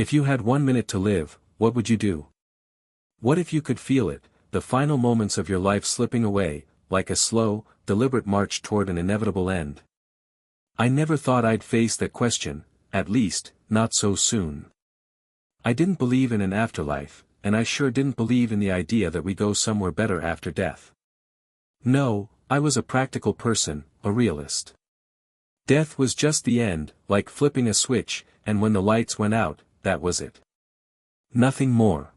If you had 1 minute to live, what would you do? What if you could feel it, the final moments of your life slipping away, like a slow, deliberate march toward an inevitable end? I never thought I'd face that question, at least, not so soon. I didn't believe in an afterlife, and I sure didn't believe in the idea that we go somewhere better after death. No, I was a practical person, a realist. Death was just the end, like flipping a switch, and when the lights went out, that was it. Nothing more.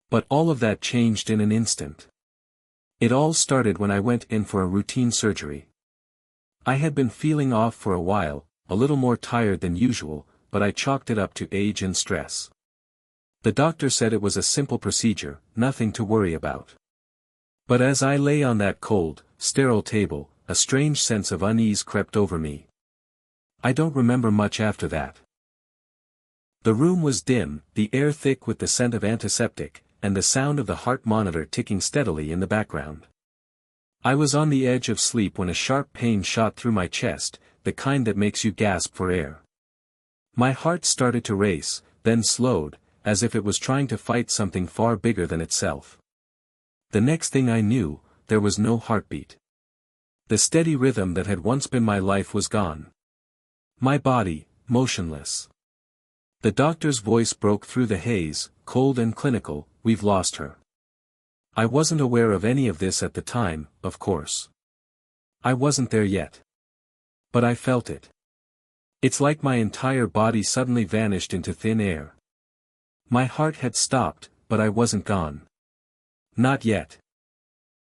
But all of that changed in an instant. It all started when I went in for a routine surgery. I had been feeling off for a while, a little more tired than usual, but I chalked it up to age and stress. The doctor said it was a simple procedure, nothing to worry about. But as I lay on that cold, sterile table, a strange sense of unease crept over me. I don't remember much after that. The room was dim, the air thick with the scent of antiseptic, and the sound of the heart monitor ticking steadily in the background. I was on the edge of sleep when a sharp pain shot through my chest, the kind that makes you gasp for air. My heart started to race, then slowed, as if it was trying to fight something far bigger than itself. The next thing I knew, there was no heartbeat. The steady rhythm that had once been my life was gone. My body, motionless. The doctor's voice broke through the haze, cold and clinical, "We've lost her." I wasn't aware of any of this at the time, of course. I wasn't there yet. But I felt it. It's like my entire body suddenly vanished into thin air. My heart had stopped, but I wasn't gone. Not yet.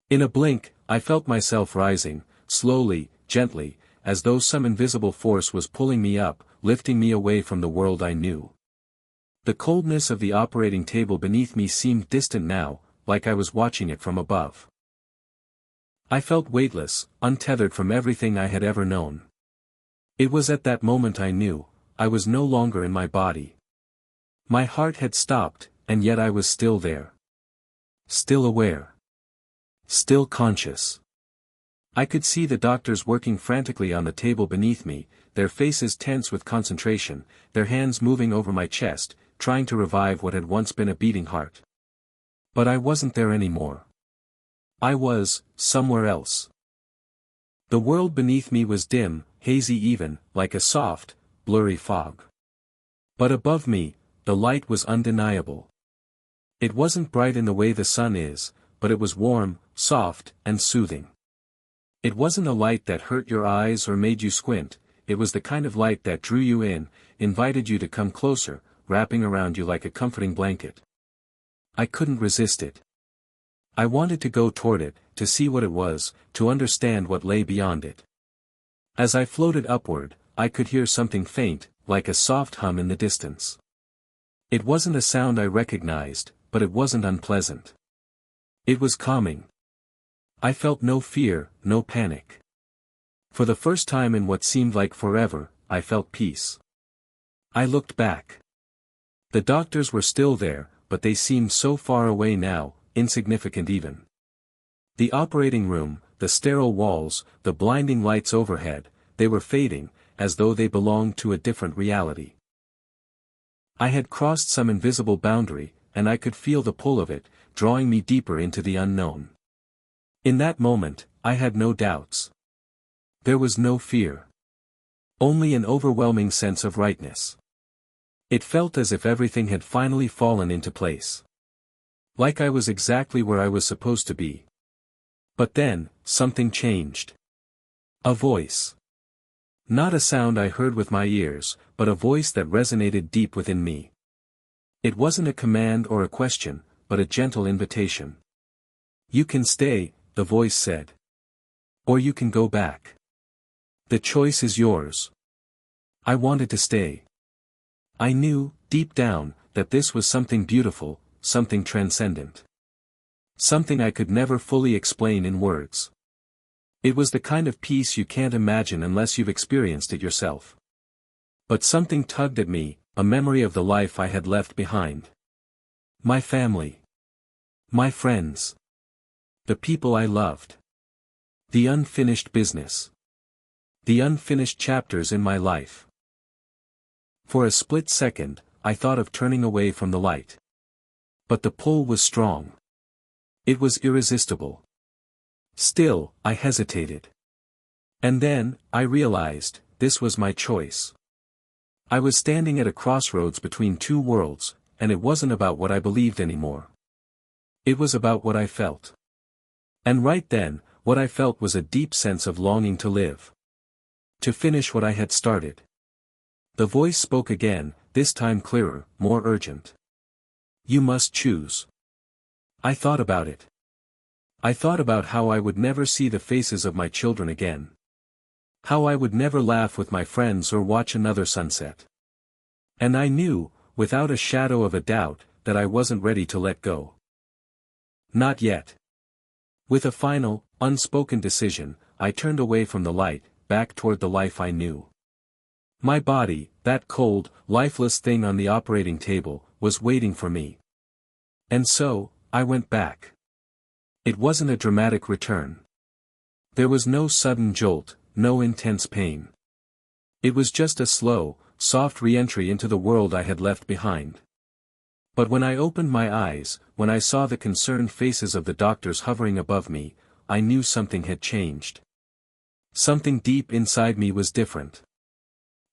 In a blink, I felt myself rising, slowly, gently, as though some invisible force was pulling me up, lifting me away from the world I knew. The coldness of the operating table beneath me seemed distant now, like I was watching it from above. I felt weightless, untethered from everything I had ever known. It was at that moment I knew, I was no longer in my body. My heart had stopped, and yet I was still there. Still aware. Still conscious. I could see the doctors working frantically on the table beneath me, their faces tense with concentration, their hands moving over my chest, trying to revive what had once been a beating heart. But I wasn't there anymore. I was, somewhere else. The world beneath me was dim, hazy even, like a soft, blurry fog. But above me, the light was undeniable. It wasn't bright in the way the sun is, but it was warm, soft, and soothing. It wasn't a light that hurt your eyes or made you squint, it was the kind of light that drew you in, invited you to come closer, wrapping around you like a comforting blanket. I couldn't resist it. I wanted to go toward it, to see what it was, to understand what lay beyond it. As I floated upward, I could hear something faint, like a soft hum in the distance. It wasn't a sound I recognized, but it wasn't unpleasant. It was calming. I felt no fear, no panic. For the first time in what seemed like forever, I felt peace. I looked back. The doctors were still there, but they seemed so far away now, insignificant even. The operating room, the sterile walls, the blinding lights overhead, they were fading, as though they belonged to a different reality. I had crossed some invisible boundary, and I could feel the pull of it, drawing me deeper into the unknown. In that moment, I had no doubts. There was no fear. Only an overwhelming sense of rightness. It felt as if everything had finally fallen into place. Like I was exactly where I was supposed to be. But then, something changed. A voice. Not a sound I heard with my ears, but a voice that resonated deep within me. It wasn't a command or a question, but a gentle invitation. "You can stay," the voice said. "Or you can go back. The choice is yours." I wanted to stay. I knew, deep down, that this was something beautiful, something transcendent. Something I could never fully explain in words. It was the kind of peace you can't imagine unless you've experienced it yourself. But something tugged at me, a memory of the life I had left behind. My family. My friends. The people I loved. The unfinished business. The unfinished chapters in my life. For a split second, I thought of turning away from the light. But the pull was strong. It was irresistible. Still, I hesitated. And then, I realized, this was my choice. I was standing at a crossroads between two worlds, and it wasn't about what I believed anymore. It was about what I felt. And right then, what I felt was a deep sense of longing to live. To finish what I had started. The voice spoke again, this time clearer, more urgent. You must choose. I thought about it. I thought about how I would never see the faces of my children again. How I would never laugh with my friends or watch another sunset. And I knew, without a shadow of a doubt, that I wasn't ready to let go. Not yet. With a final, unspoken decision, I turned away from the light, back toward the life I knew. My body, that cold, lifeless thing on the operating table, was waiting for me. And so, I went back. It wasn't a dramatic return. There was no sudden jolt, no intense pain. It was just a slow, soft re-entry into the world I had left behind. But when I opened my eyes, when I saw the concerned faces of the doctors hovering above me, I knew something had changed. Something deep inside me was different.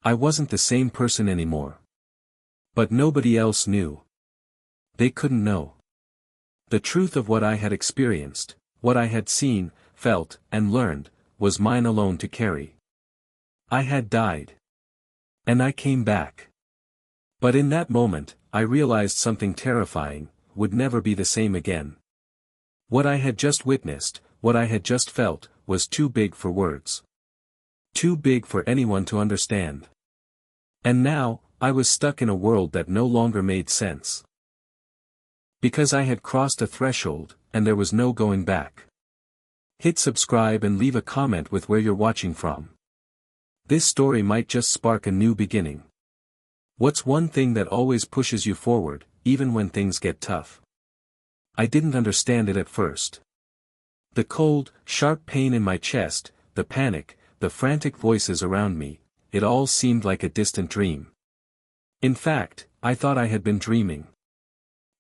I wasn't the same person anymore. But nobody else knew. They couldn't know. The truth of what I had experienced, what I had seen, felt, and learned, was mine alone to carry. I had died. And I came back. But in that moment, I realized something terrifying, would never be the same again. What I had just witnessed, what I had just felt, was too big for words. Too big for anyone to understand. And now, I was stuck in a world that no longer made sense. Because I had crossed a threshold, and there was no going back. Hit subscribe and leave a comment with where you're watching from. This story might just spark a new beginning. What's one thing that always pushes you forward, even when things get tough? I didn't understand it at first. The cold, sharp pain in my chest, the panic, the frantic voices around me, it all seemed like a distant dream. In fact, I thought I had been dreaming.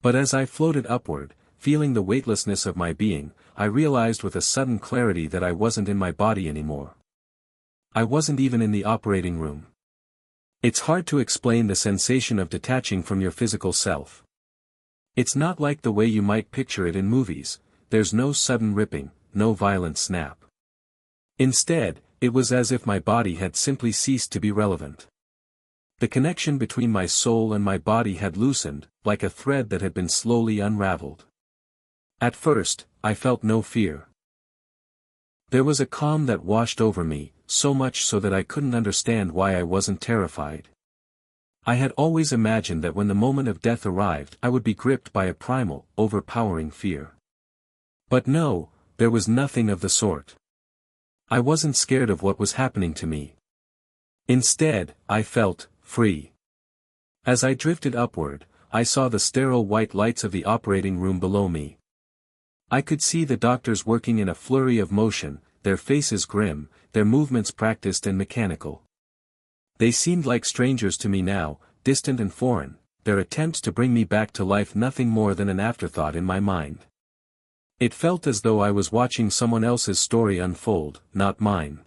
But as I floated upward, feeling the weightlessness of my being, I realized with a sudden clarity that I wasn't in my body anymore. I wasn't even in the operating room. It's hard to explain the sensation of detaching from your physical self. It's not like the way you might picture it in movies, there's no sudden ripping, no violent snap. Instead, it was as if my body had simply ceased to be relevant. The connection between my soul and my body had loosened, like a thread that had been slowly unraveled. At first, I felt no fear. There was a calm that washed over me, so much so that I couldn't understand why I wasn't terrified. I had always imagined that when the moment of death arrived I would be gripped by a primal, overpowering fear. But no, there was nothing of the sort. I wasn't scared of what was happening to me. Instead, I felt free. As I drifted upward, I saw the sterile white lights of the operating room below me. I could see the doctors working in a flurry of motion, their faces grim, their movements practiced and mechanical. They seemed like strangers to me now, distant and foreign, their attempts to bring me back to life nothing more than an afterthought in my mind. It felt as though I was watching someone else's story unfold, not mine.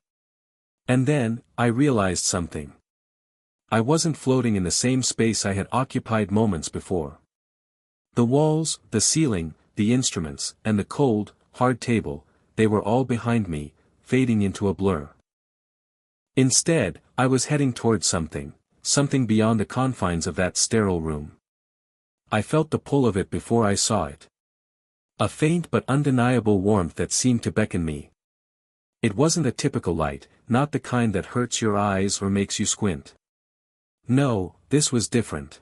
And then, I realized something. I wasn't floating in the same space I had occupied moments before. The walls, the ceiling, the instruments, and the cold, hard table, they were all behind me, fading into a blur. Instead, I was heading towards something beyond the confines of that sterile room. I felt the pull of it before I saw it. A faint but undeniable warmth that seemed to beckon me. It wasn't a typical light, not the kind that hurts your eyes or makes you squint. No, this was different.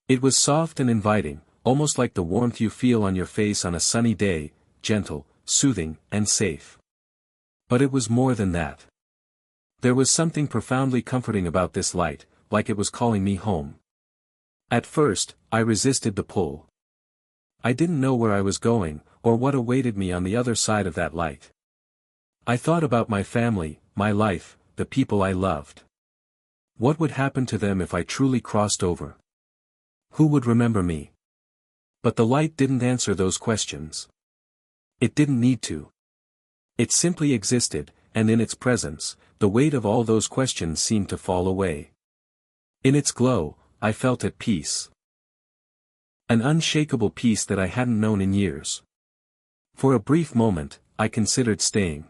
It was soft and inviting, almost like the warmth you feel on your face on a sunny day, gentle, soothing, and safe. But it was more than that. There was something profoundly comforting about this light, like it was calling me home. At first, I resisted the pull. I didn't know where I was going, or what awaited me on the other side of that light. I thought about my family, my life, the people I loved. What would happen to them if I truly crossed over? Who would remember me? But the light didn't answer those questions. It didn't need to. It simply existed, and in its presence, the weight of all those questions seemed to fall away. In its glow, I felt at peace. An unshakable peace that I hadn't known in years. For a brief moment, I considered staying.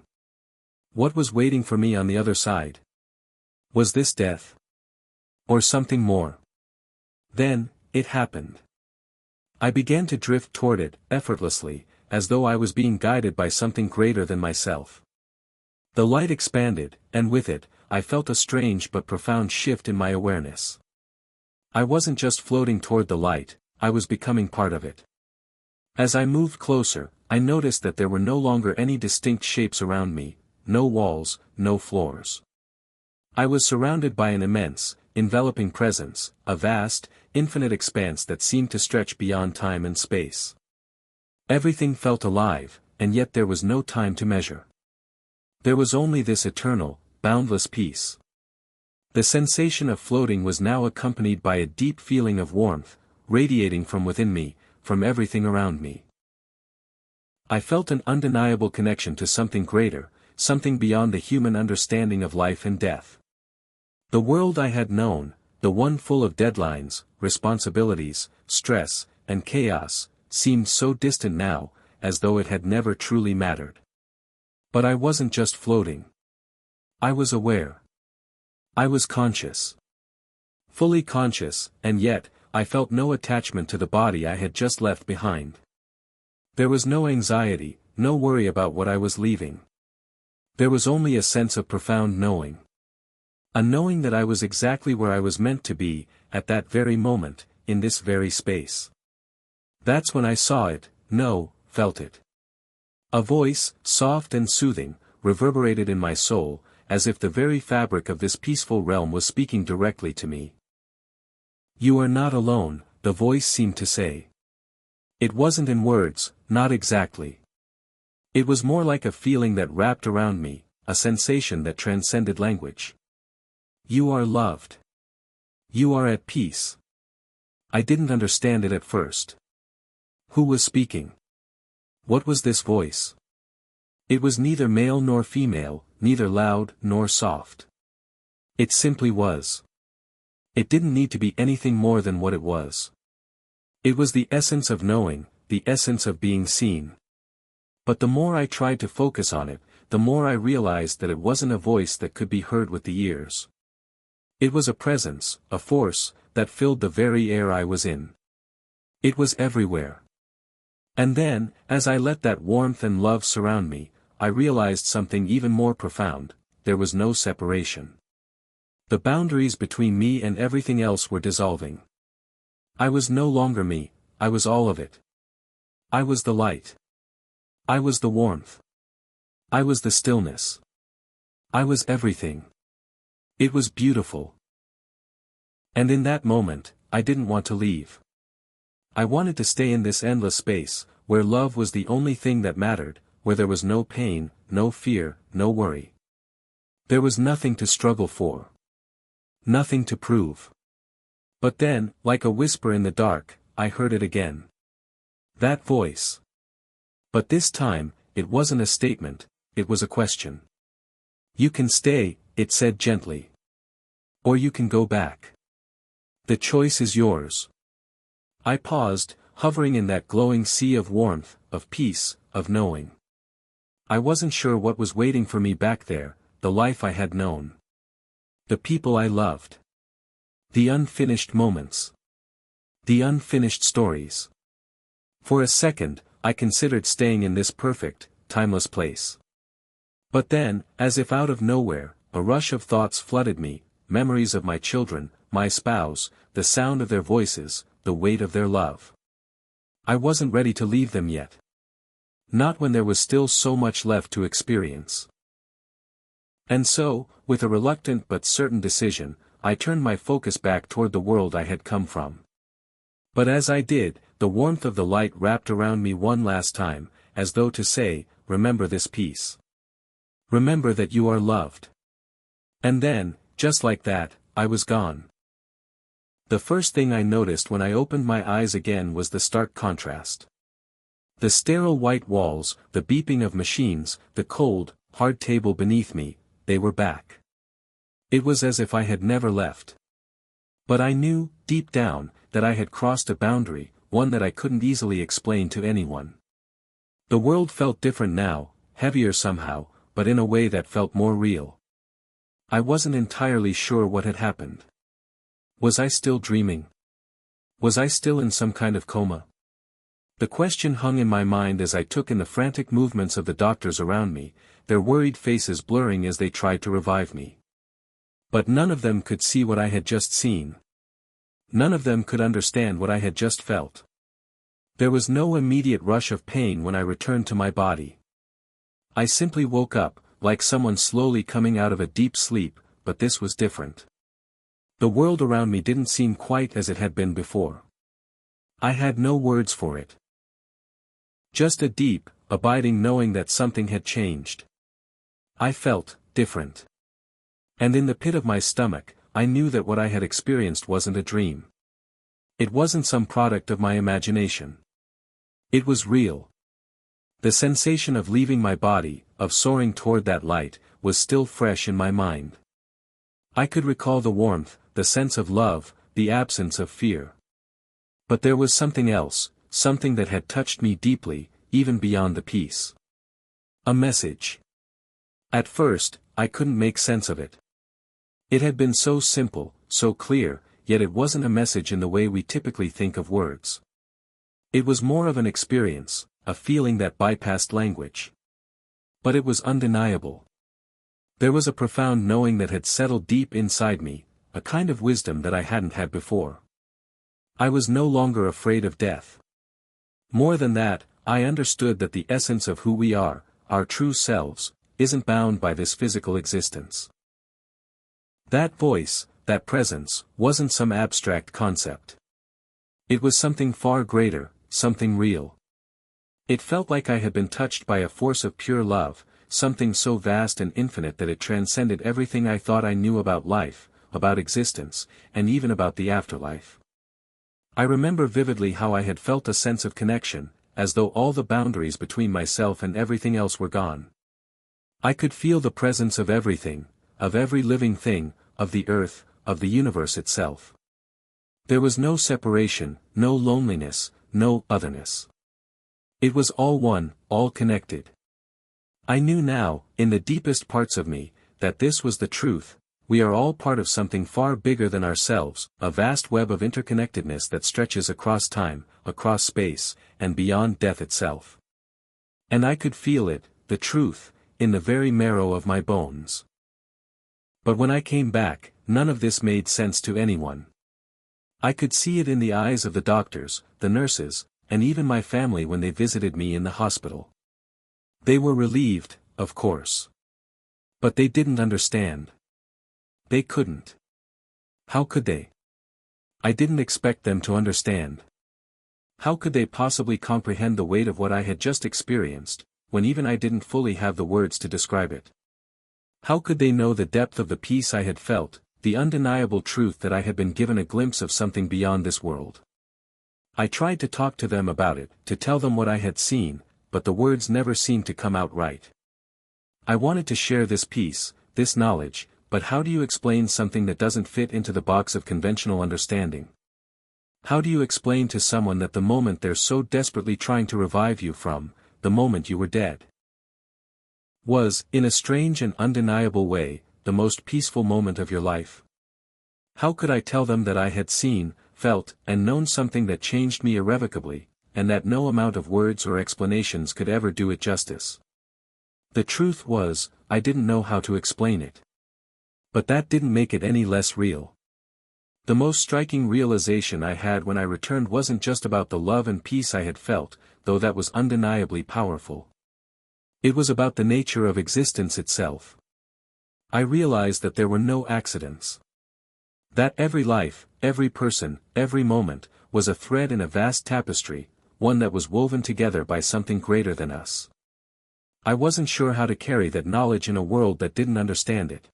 What was waiting for me on the other side? Was this death? Or something more? Then, it happened. I began to drift toward it, effortlessly, as though I was being guided by something greater than myself. The light expanded, and with it, I felt a strange but profound shift in my awareness. I wasn't just floating toward the light, I was becoming part of it. As I moved closer, I noticed that there were no longer any distinct shapes around me, no walls, no floors. I was surrounded by an immense, enveloping presence, a vast, infinite expanse that seemed to stretch beyond time and space. Everything felt alive, and yet there was no time to measure. There was only this eternal, boundless peace. The sensation of floating was now accompanied by a deep feeling of warmth, radiating from within me, from everything around me. I felt an undeniable connection to something greater, something beyond the human understanding of life and death. The world I had known, the one full of deadlines, responsibilities, stress, and chaos, seemed so distant now, as though it had never truly mattered. But I wasn't just floating. I was aware. I was conscious. Fully conscious, and yet, I felt no attachment to the body I had just left behind. There was no anxiety, no worry about what I was leaving. There was only a sense of profound knowing. A knowing that I was exactly where I was meant to be, at that very moment, in this very space. That's when I saw it, felt it. A voice, soft and soothing, reverberated in my soul, as if the very fabric of this peaceful realm was speaking directly to me. "You are not alone," the voice seemed to say. It wasn't in words, not exactly. It was more like a feeling that wrapped around me, a sensation that transcended language. You are loved. You are at peace. I didn't understand it at first. Who was speaking? What was this voice? It was neither male nor female, neither loud nor soft. It simply was. It didn't need to be anything more than what it was. It was the essence of knowing, the essence of being seen. But the more I tried to focus on it, the more I realized that it wasn't a voice that could be heard with the ears. It was a presence, a force, that filled the very air I was in. It was everywhere. And then, as I let that warmth and love surround me, I realized something even more profound: there was no separation. The boundaries between me and everything else were dissolving. I was no longer me, I was all of it. I was the light. I was the warmth. I was the stillness. I was everything. It was beautiful. And in that moment, I didn't want to leave. I wanted to stay in this endless space, where love was the only thing that mattered, where there was no pain, no fear, no worry. There was nothing to struggle for. Nothing to prove. But then, like a whisper in the dark, I heard it again. That voice. But this time, it wasn't a statement, it was a question. You can stay, it said gently. Or you can go back. The choice is yours. I paused, hovering in that glowing sea of warmth, of peace, of knowing. I wasn't sure what was waiting for me back there, the life I had known. The people I loved. The unfinished moments. The unfinished stories. For a second, I considered staying in this perfect, timeless place. But then, as if out of nowhere, a rush of thoughts flooded me, memories of my children, my spouse, the sound of their voices, the weight of their love. I wasn't ready to leave them yet. Not when there was still so much left to experience. And so, with a reluctant but certain decision, I turned my focus back toward the world I had come from. But as I did, the warmth of the light wrapped around me one last time, as though to say, remember this peace. Remember that you are loved. And then, just like that, I was gone. The first thing I noticed when I opened my eyes again was the stark contrast. The sterile white walls, the beeping of machines, the cold, hard table beneath me, they were back. It was as if I had never left. But I knew, deep down, that I had crossed a boundary, one that I couldn't easily explain to anyone. The world felt different now, heavier somehow, but in a way that felt more real. I wasn't entirely sure what had happened. Was I still dreaming? Was I still in some kind of coma? The question hung in my mind as I took in the frantic movements of the doctors around me, their worried faces blurring as they tried to revive me. But none of them could see what I had just seen. None of them could understand what I had just felt. There was no immediate rush of pain when I returned to my body. I simply woke up, like someone slowly coming out of a deep sleep, but this was different. The world around me didn't seem quite as it had been before. I had no words for it. Just a deep, abiding knowing that something had changed. I felt different. And in the pit of my stomach, I knew that what I had experienced wasn't a dream. It wasn't some product of my imagination. It was real. The sensation of leaving my body, of soaring toward that light, was still fresh in my mind. I could recall the warmth, the sense of love, the absence of fear. But there was something else, something that had touched me deeply, even beyond the peace. A message. At first, I couldn't make sense of it. It had been so simple, so clear, yet it wasn't a message in the way we typically think of words. It was more of an experience, a feeling that bypassed language. But it was undeniable. There was a profound knowing that had settled deep inside me, a kind of wisdom that I hadn't had before. I was no longer afraid of death. More than that, I understood that the essence of who we are, our true selves, isn't bound by this physical existence. That voice, that presence, wasn't some abstract concept. It was something far greater, something real. It felt like I had been touched by a force of pure love, something so vast and infinite that it transcended everything I thought I knew about life, about existence, and even about the afterlife. I remember vividly how I had felt a sense of connection, as though all the boundaries between myself and everything else were gone. I could feel the presence of everything, of every living thing, of the earth, of the universe itself. There was no separation, no loneliness, no otherness. It was all one, all connected. I knew now, in the deepest parts of me, that this was the truth. We are all part of something far bigger than ourselves, a vast web of interconnectedness that stretches across time, across space, and beyond death itself. And I could feel it, the truth, in the very marrow of my bones. But when I came back, none of this made sense to anyone. I could see it in the eyes of the doctors, the nurses, and even my family when they visited me in the hospital. They were relieved, of course. But they didn't understand. They couldn't. How could they? I didn't expect them to understand. How could they possibly comprehend the weight of what I had just experienced, when even I didn't fully have the words to describe it? How could they know the depth of the peace I had felt, the undeniable truth that I had been given a glimpse of something beyond this world? I tried to talk to them about it, to tell them what I had seen, but the words never seemed to come out right. I wanted to share this peace, this knowledge, but how do you explain something that doesn't fit into the box of conventional understanding? How do you explain to someone that the moment they're so desperately trying to revive you from, the moment you were dead, was, in a strange and undeniable way, the most peaceful moment of your life? How could I tell them that I had seen, felt, and known something that changed me irrevocably, and that no amount of words or explanations could ever do it justice? The truth was, I didn't know how to explain it. But that didn't make it any less real. The most striking realization I had when I returned wasn't just about the love and peace I had felt, though that was undeniably powerful. It was about the nature of existence itself. I realized that there were no accidents. That every life, every person, every moment, was a thread in a vast tapestry, one that was woven together by something greater than us. I wasn't sure how to carry that knowledge in a world that didn't understand it.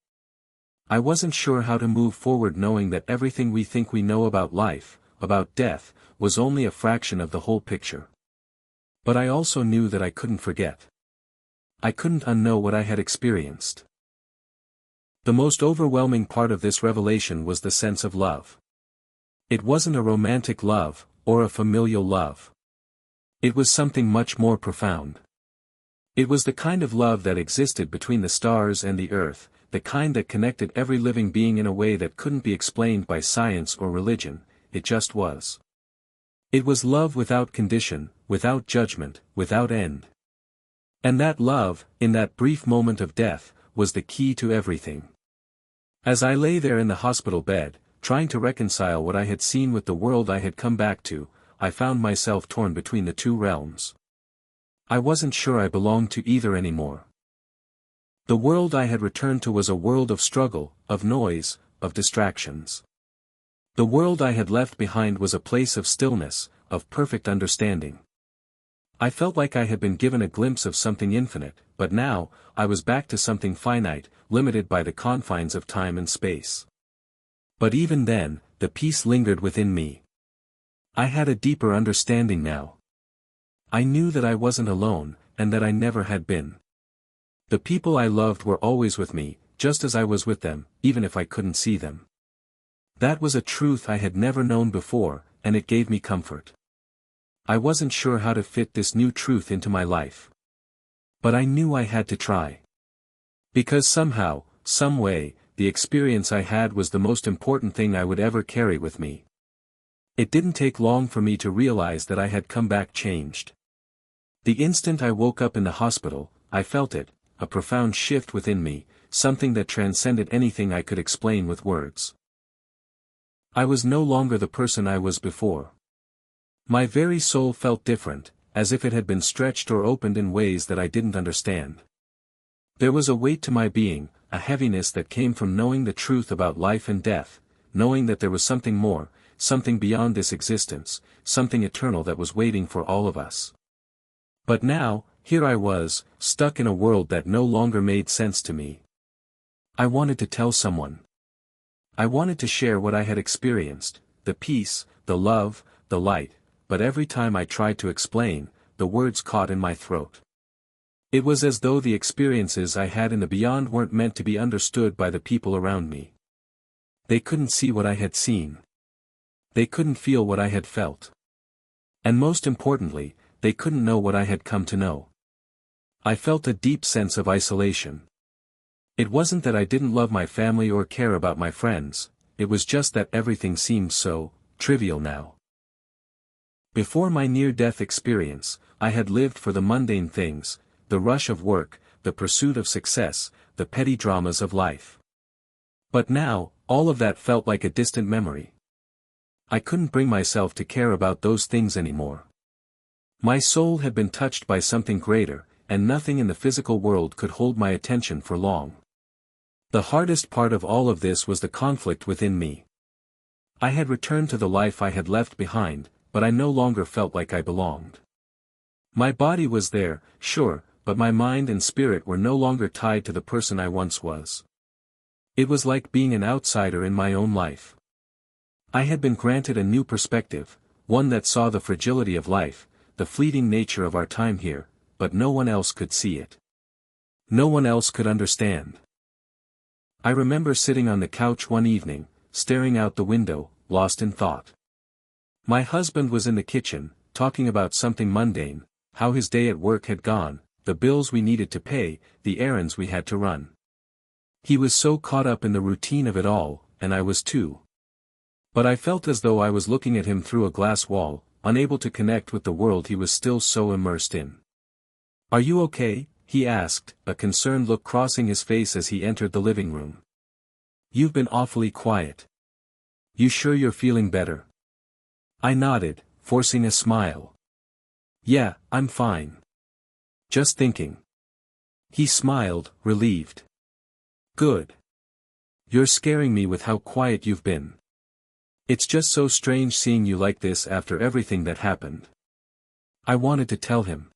I wasn't sure how to move forward knowing that everything we think we know about life, about death, was only a fraction of the whole picture. But I also knew that I couldn't forget. I couldn't unknow what I had experienced. The most overwhelming part of this revelation was the sense of love. It wasn't a romantic love, or a familial love. It was something much more profound. It was the kind of love that existed between the stars and the earth, the kind that connected every living being in a way that couldn't be explained by science or religion, it just was. It was love without condition, without judgment, without end. And that love, in that brief moment of death, was the key to everything. As I lay there in the hospital bed, trying to reconcile what I had seen with the world I had come back to, I found myself torn between the two realms. I wasn't sure I belonged to either anymore. The world I had returned to was a world of struggle, of noise, of distractions. The world I had left behind was a place of stillness, of perfect understanding. I felt like I had been given a glimpse of something infinite, but now, I was back to something finite, limited by the confines of time and space. But even then, the peace lingered within me. I had a deeper understanding now. I knew that I wasn't alone, and that I never had been. The people I loved were always with me, just as I was with them, even if I couldn't see them. That was a truth I had never known before, and it gave me comfort. I wasn't sure how to fit this new truth into my life. But I knew I had to try. Because somehow, some way, the experience I had was the most important thing I would ever carry with me. It didn't take long for me to realize that I had come back changed. The instant I woke up in the hospital, I felt it, a profound shift within me, something that transcended anything I could explain with words. I was no longer the person I was before. My very soul felt different, as if it had been stretched or opened in ways that I didn't understand. There was a weight to my being, a heaviness that came from knowing the truth about life and death, knowing that there was something more, something beyond this existence, something eternal that was waiting for all of us. But now, here I was, stuck in a world that no longer made sense to me. I wanted to tell someone. I wanted to share what I had experienced, the peace, the love, the light, but every time I tried to explain, the words caught in my throat. It was as though the experiences I had in the beyond weren't meant to be understood by the people around me. They couldn't see what I had seen. They couldn't feel what I had felt. And most importantly, they couldn't know what I had come to know. I felt a deep sense of isolation. It wasn't that I didn't love my family or care about my friends, it was just that everything seemed so trivial now. Before my near-death experience, I had lived for the mundane things, the rush of work, the pursuit of success, the petty dramas of life. But now, all of that felt like a distant memory. I couldn't bring myself to care about those things anymore. My soul had been touched by something greater, and nothing in the physical world could hold my attention for long. The hardest part of all of this was the conflict within me. I had returned to the life I had left behind, but I no longer felt like I belonged. My body was there, sure, but my mind and spirit were no longer tied to the person I once was. It was like being an outsider in my own life. I had been granted a new perspective, one that saw the fragility of life, the fleeting nature of our time here, but no one else could see it. No one else could understand. I remember sitting on the couch one evening, staring out the window, lost in thought. My husband was in the kitchen, talking about something mundane, how his day at work had gone, the bills we needed to pay, the errands we had to run. He was so caught up in the routine of it all, and I was too. But I felt as though I was looking at him through a glass wall, unable to connect with the world he was still so immersed in. "Are you okay?" he asked, a concerned look crossing his face as he entered the living room. "You've been awfully quiet. You sure you're feeling better?" I nodded, forcing a smile. "Yeah, I'm fine. Just thinking." He smiled, relieved. "Good. You're scaring me with how quiet you've been. It's just so strange seeing you like this after everything that happened." I wanted to tell him.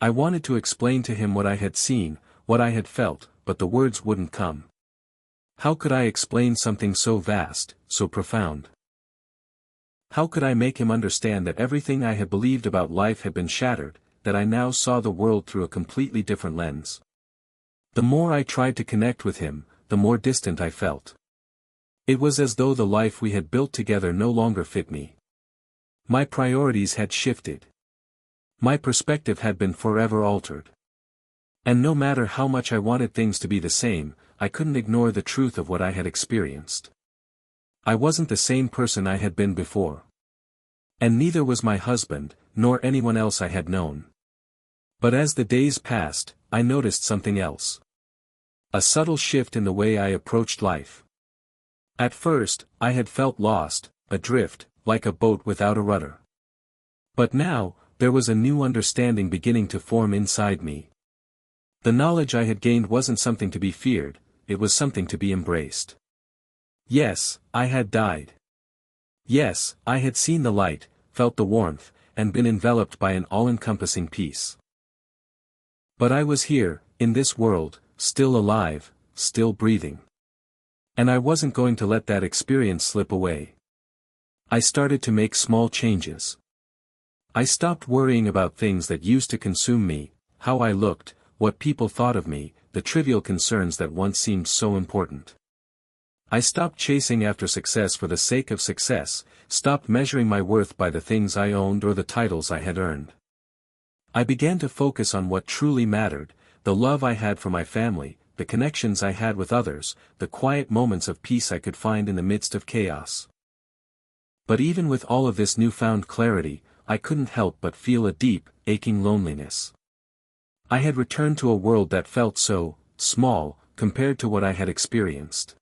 I wanted to explain to him what I had seen, what I had felt, but the words wouldn't come. How could I explain something so vast, so profound? How could I make him understand that everything I had believed about life had been shattered, that I now saw the world through a completely different lens? The more I tried to connect with him, the more distant I felt. It was as though the life we had built together no longer fit me. My priorities had shifted. My perspective had been forever altered. And no matter how much I wanted things to be the same, I couldn't ignore the truth of what I had experienced. I wasn't the same person I had been before. And neither was my husband, nor anyone else I had known. But as the days passed, I noticed something else. A subtle shift in the way I approached life. At first, I had felt lost, adrift, like a boat without a rudder. But now, there was a new understanding beginning to form inside me. The knowledge I had gained wasn't something to be feared, it was something to be embraced. Yes, I had died. Yes, I had seen the light, felt the warmth, and been enveloped by an all-encompassing peace. But I was here, in this world, still alive, still breathing. And I wasn't going to let that experience slip away. I started to make small changes. I stopped worrying about things that used to consume me, how I looked, what people thought of me, the trivial concerns that once seemed so important. I stopped chasing after success for the sake of success, stopped measuring my worth by the things I owned or the titles I had earned. I began to focus on what truly mattered, the love I had for my family, the connections I had with others, the quiet moments of peace I could find in the midst of chaos. But even with all of this newfound clarity, I couldn't help but feel a deep, aching loneliness. I had returned to a world that felt so small, compared to what I had experienced.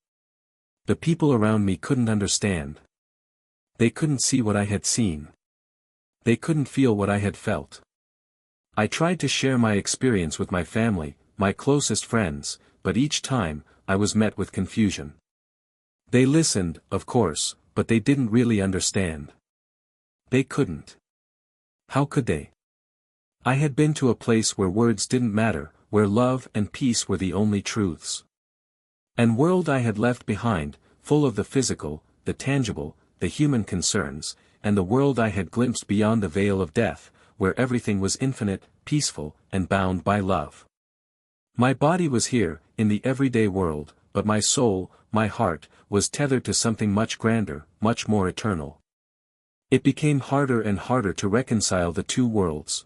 The people around me couldn't understand. They couldn't see what I had seen. They couldn't feel what I had felt. I tried to share my experience with my family, my closest friends, but each time, I was met with confusion. They listened, of course, but they didn't really understand. They couldn't. How could they? I had been to a place where words didn't matter, where love and peace were the only truths. And world I had left behind, full of the physical, the tangible, the human concerns, and the world I had glimpsed beyond the veil of death, where everything was infinite, peaceful, and bound by love. My body was here, in the everyday world, but my soul, my heart, was tethered to something much grander, much more eternal. It became harder and harder to reconcile the two worlds.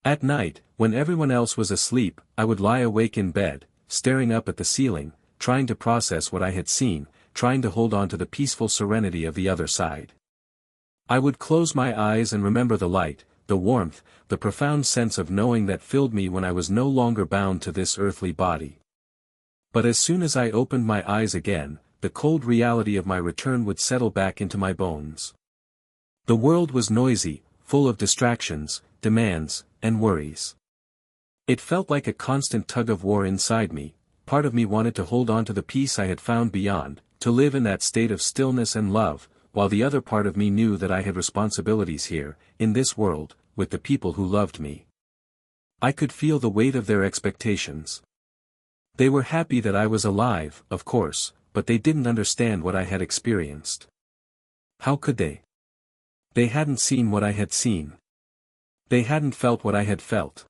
At night, when everyone else was asleep, I would lie awake in bed, staring up at the ceiling, trying to process what I had seen, trying to hold on to the peaceful serenity of the other side. I would close my eyes and remember the light, the warmth, the profound sense of knowing that filled me when I was no longer bound to this earthly body. But as soon as I opened my eyes again, the cold reality of my return would settle back into my bones. The world was noisy, full of distractions, demands, and worries. It felt like a constant tug-of-war inside me. Part of me wanted to hold on to the peace I had found beyond, to live in that state of stillness and love, while the other part of me knew that I had responsibilities here, in this world, with the people who loved me. I could feel the weight of their expectations. They were happy that I was alive, of course, but they didn't understand what I had experienced. How could they? They hadn't seen what I had seen. They hadn't felt what I had felt.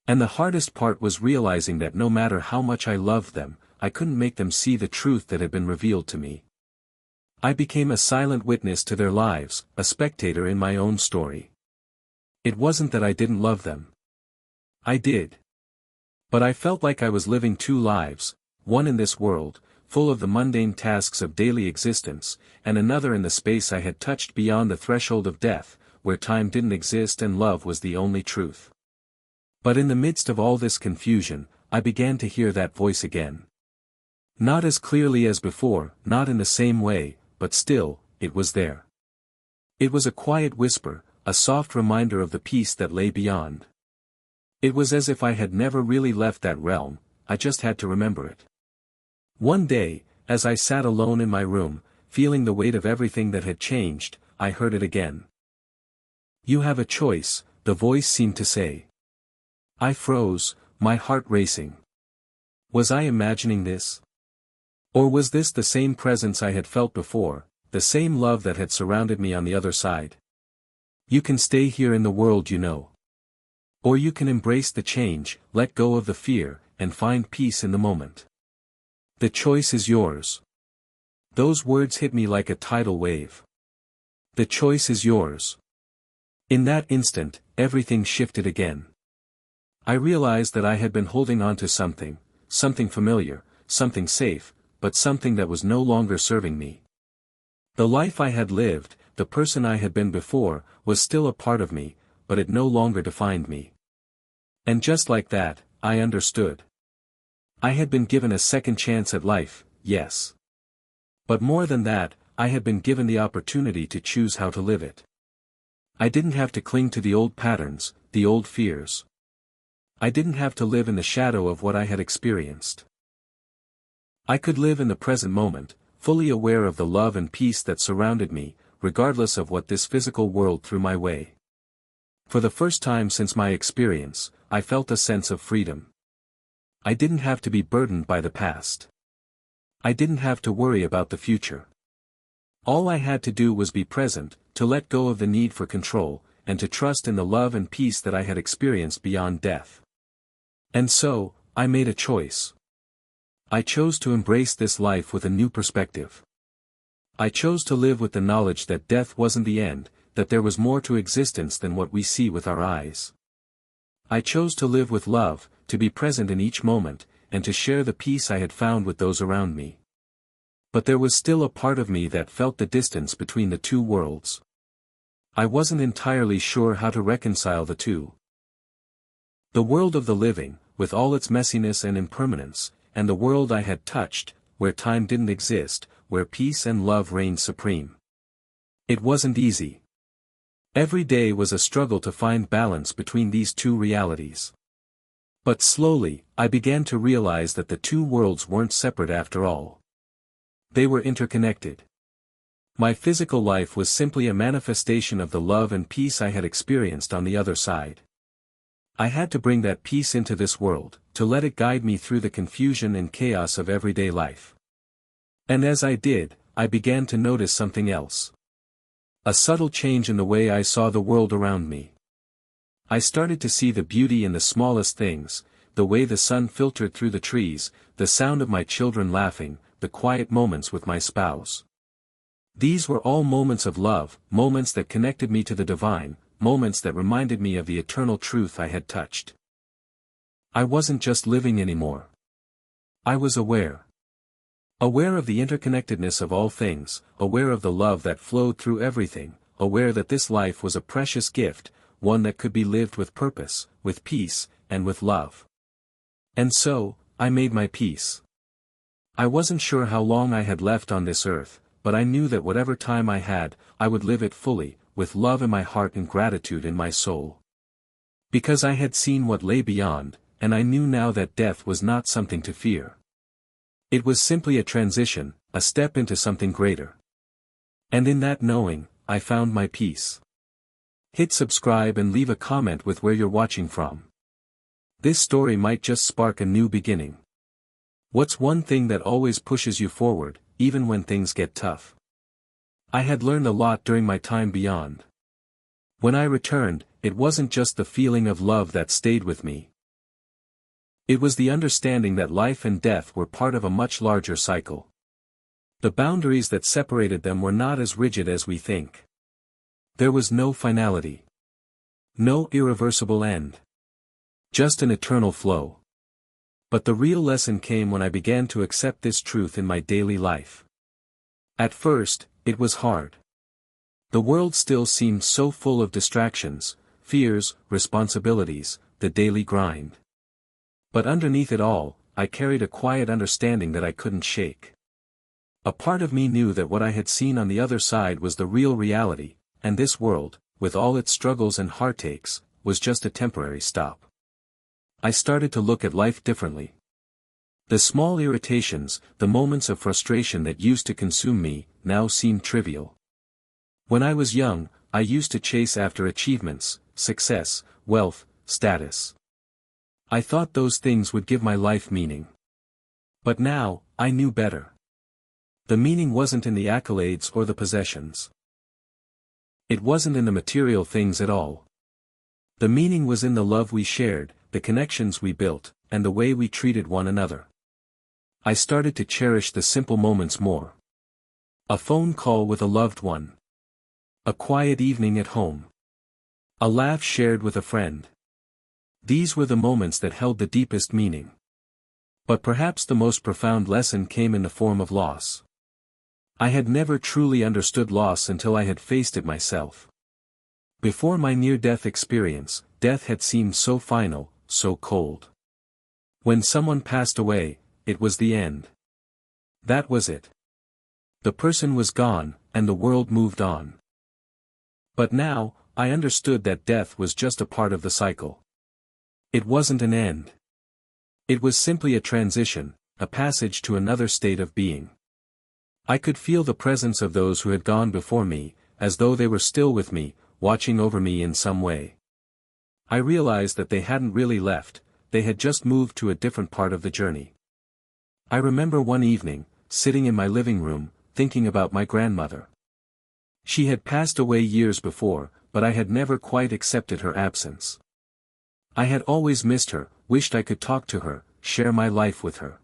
And the hardest part was realizing that no matter how much I loved them, I couldn't make them see the truth that had been revealed to me. I became a silent witness to their lives, a spectator in my own story. It wasn't that I didn't love them. I did. But I felt like I was living two lives, one in this world, full of the mundane tasks of daily existence, and another in the space I had touched beyond the threshold of death, where time didn't exist and love was the only truth. But in the midst of all this confusion, I began to hear that voice again. Not as clearly as before, not in the same way, but still, it was there. It was a quiet whisper, a soft reminder of the peace that lay beyond. It was as if I had never really left that realm, I just had to remember it. One day, as I sat alone in my room, feeling the weight of everything that had changed, I heard it again. You have a choice, the voice seemed to say. I froze, my heart racing. Was I imagining this? Or was this the same presence I had felt before, the same love that had surrounded me on the other side? You can stay here in the world, you know. Or you can embrace the change, let go of the fear, and find peace in the moment. The choice is yours. Those words hit me like a tidal wave. The choice is yours. In that instant, everything shifted again. I realized that I had been holding on to something familiar, something safe, but something that was no longer serving me. The life I had lived, the person I had been before, was still a part of me, but it no longer defined me. And just like that, I understood. I had been given a second chance at life, yes. But more than that, I had been given the opportunity to choose how to live it. I didn't have to cling to the old patterns, the old fears. I didn't have to live in the shadow of what I had experienced. I could live in the present moment, fully aware of the love and peace that surrounded me, regardless of what this physical world threw my way. For the first time since my experience, I felt a sense of freedom. I didn't have to be burdened by the past. I didn't have to worry about the future. All I had to do was be present, to let go of the need for control, and to trust in the love and peace that I had experienced beyond death. And so, I made a choice. I chose to embrace this life with a new perspective. I chose to live with the knowledge that death wasn't the end, that there was more to existence than what we see with our eyes. I chose to live with love, to be present in each moment, and to share the peace I had found with those around me. But there was still a part of me that felt the distance between the two worlds. I wasn't entirely sure how to reconcile the two. The world of the living, with all its messiness and impermanence, and the world I had touched, where time didn't exist, where peace and love reigned supreme. It wasn't easy. Every day was a struggle to find balance between these two realities. But slowly, I began to realize that the two worlds weren't separate after all. They were interconnected. My physical life was simply a manifestation of the love and peace I had experienced on the other side. I had to bring that peace into this world, to let it guide me through the confusion and chaos of everyday life. And as I did, I began to notice something else. A subtle change in the way I saw the world around me. I started to see the beauty in the smallest things, the way the sun filtered through the trees, the sound of my children laughing, the quiet moments with my spouse. These were all moments of love, moments that connected me to the divine, moments that reminded me of the eternal truth I had touched. I wasn't just living anymore. I was aware. Aware of the interconnectedness of all things, aware of the love that flowed through everything, aware that this life was a precious gift, one that could be lived with purpose, with peace, and with love. And so, I made my peace. I wasn't sure how long I had left on this earth, but I knew that whatever time I had, I would live it fully, with love in my heart and gratitude in my soul. Because I had seen what lay beyond, and I knew now that death was not something to fear. It was simply a transition, a step into something greater. And in that knowing, I found my peace. Hit subscribe and leave a comment with where you're watching from. This story might just spark a new beginning. What's one thing that always pushes you forward, even when things get tough? I had learned a lot during my time beyond. When I returned, it wasn't just the feeling of love that stayed with me. It was the understanding that life and death were part of a much larger cycle. The boundaries that separated them were not as rigid as we think. There was no finality. No irreversible end. Just an eternal flow. But the real lesson came when I began to accept this truth in my daily life. At first, it was hard. The world still seemed so full of distractions, fears, responsibilities, the daily grind. But underneath it all, I carried a quiet understanding that I couldn't shake. A part of me knew that what I had seen on the other side was the real reality, and this world, with all its struggles and heartaches, was just a temporary stop. I started to look at life differently. The small irritations, the moments of frustration that used to consume me, now seemed trivial. When I was young, I used to chase after achievements, success, wealth, status. I thought those things would give my life meaning. But now, I knew better. The meaning wasn't in the accolades or the possessions. It wasn't in the material things at all. The meaning was in the love we shared, the connections we built, and the way we treated one another. I started to cherish the simple moments more. A phone call with a loved one. A quiet evening at home. A laugh shared with a friend. These were the moments that held the deepest meaning. But perhaps the most profound lesson came in the form of loss. I had never truly understood loss until I had faced it myself. Before my near-death experience, death had seemed so final, so cold. When someone passed away, it was the end. That was it. The person was gone, and the world moved on. But now, I understood that death was just a part of the cycle. It wasn't an end. It was simply a transition, a passage to another state of being. I could feel the presence of those who had gone before me, as though they were still with me, watching over me in some way. I realized that they hadn't really left, they had just moved to a different part of the journey. I remember one evening, sitting in my living room, thinking about my grandmother. She had passed away years before, but I had never quite accepted her absence. I had always missed her, wished I could talk to her, share my life with her.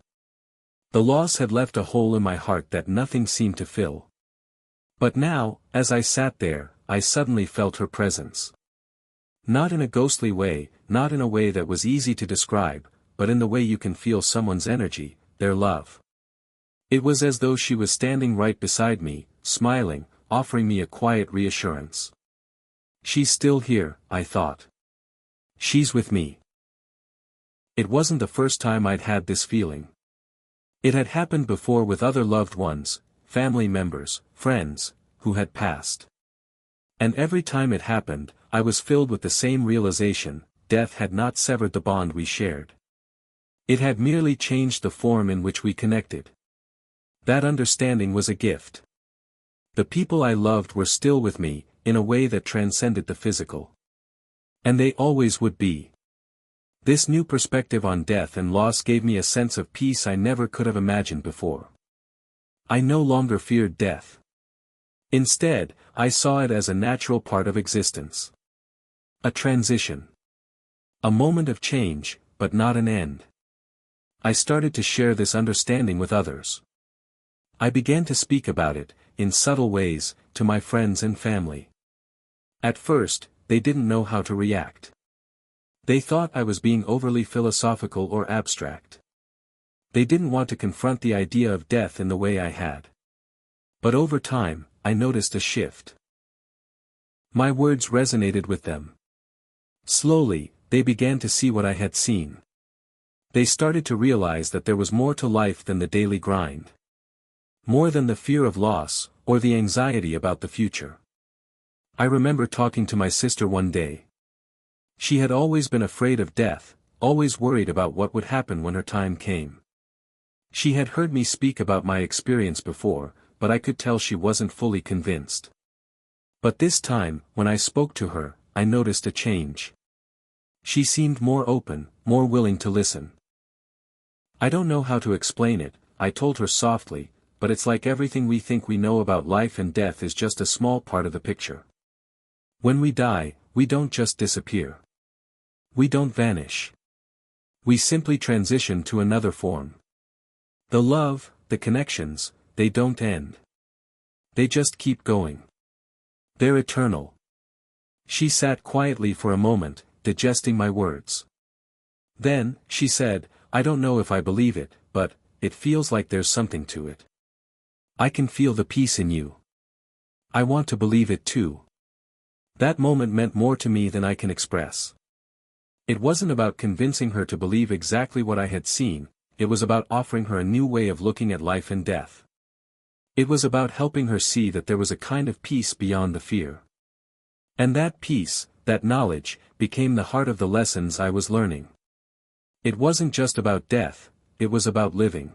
The loss had left a hole in my heart that nothing seemed to fill. But now, as I sat there, I suddenly felt her presence. Not in a ghostly way, not in a way that was easy to describe, but in the way you can feel someone's energy, their love. It was as though she was standing right beside me, smiling, offering me a quiet reassurance. She's still here, I thought. She's with me. It wasn't the first time I'd had this feeling. It had happened before with other loved ones, family members, friends, who had passed. And every time it happened, I was filled with the same realization: death had not severed the bond we shared. It had merely changed the form in which we connected. That understanding was a gift. The people I loved were still with me, in a way that transcended the physical. And they always would be. This new perspective on death and loss gave me a sense of peace I never could have imagined before. I no longer feared death. Instead, I saw it as a natural part of existence. A transition. A moment of change, but not an end. I started to share this understanding with others. I began to speak about it, in subtle ways, to my friends and family. At first, they didn't know how to react. They thought I was being overly philosophical or abstract. They didn't want to confront the idea of death in the way I had. But over time, I noticed a shift. My words resonated with them. Slowly, they began to see what I had seen. They started to realize that there was more to life than the daily grind. More than the fear of loss, or the anxiety about the future. I remember talking to my sister one day. She had always been afraid of death, always worried about what would happen when her time came. She had heard me speak about my experience before, but I could tell she wasn't fully convinced. But this time, when I spoke to her, I noticed a change. She seemed more open, more willing to listen. I don't know how to explain it, I told her softly, but it's like everything we think we know about life and death is just a small part of the picture. When we die, we don't just disappear. We don't vanish. We simply transition to another form. The love, the connections, they don't end. They just keep going. They're eternal. She sat quietly for a moment, digesting my words. Then, she said, I don't know if I believe it, but it feels like there's something to it. I can feel the peace in you. I want to believe it too. That moment meant more to me than I can express. It wasn't about convincing her to believe exactly what I had seen, it was about offering her a new way of looking at life and death. It was about helping her see that there was a kind of peace beyond the fear. And that peace, that knowledge, became the heart of the lessons I was learning. It wasn't just about death, it was about living.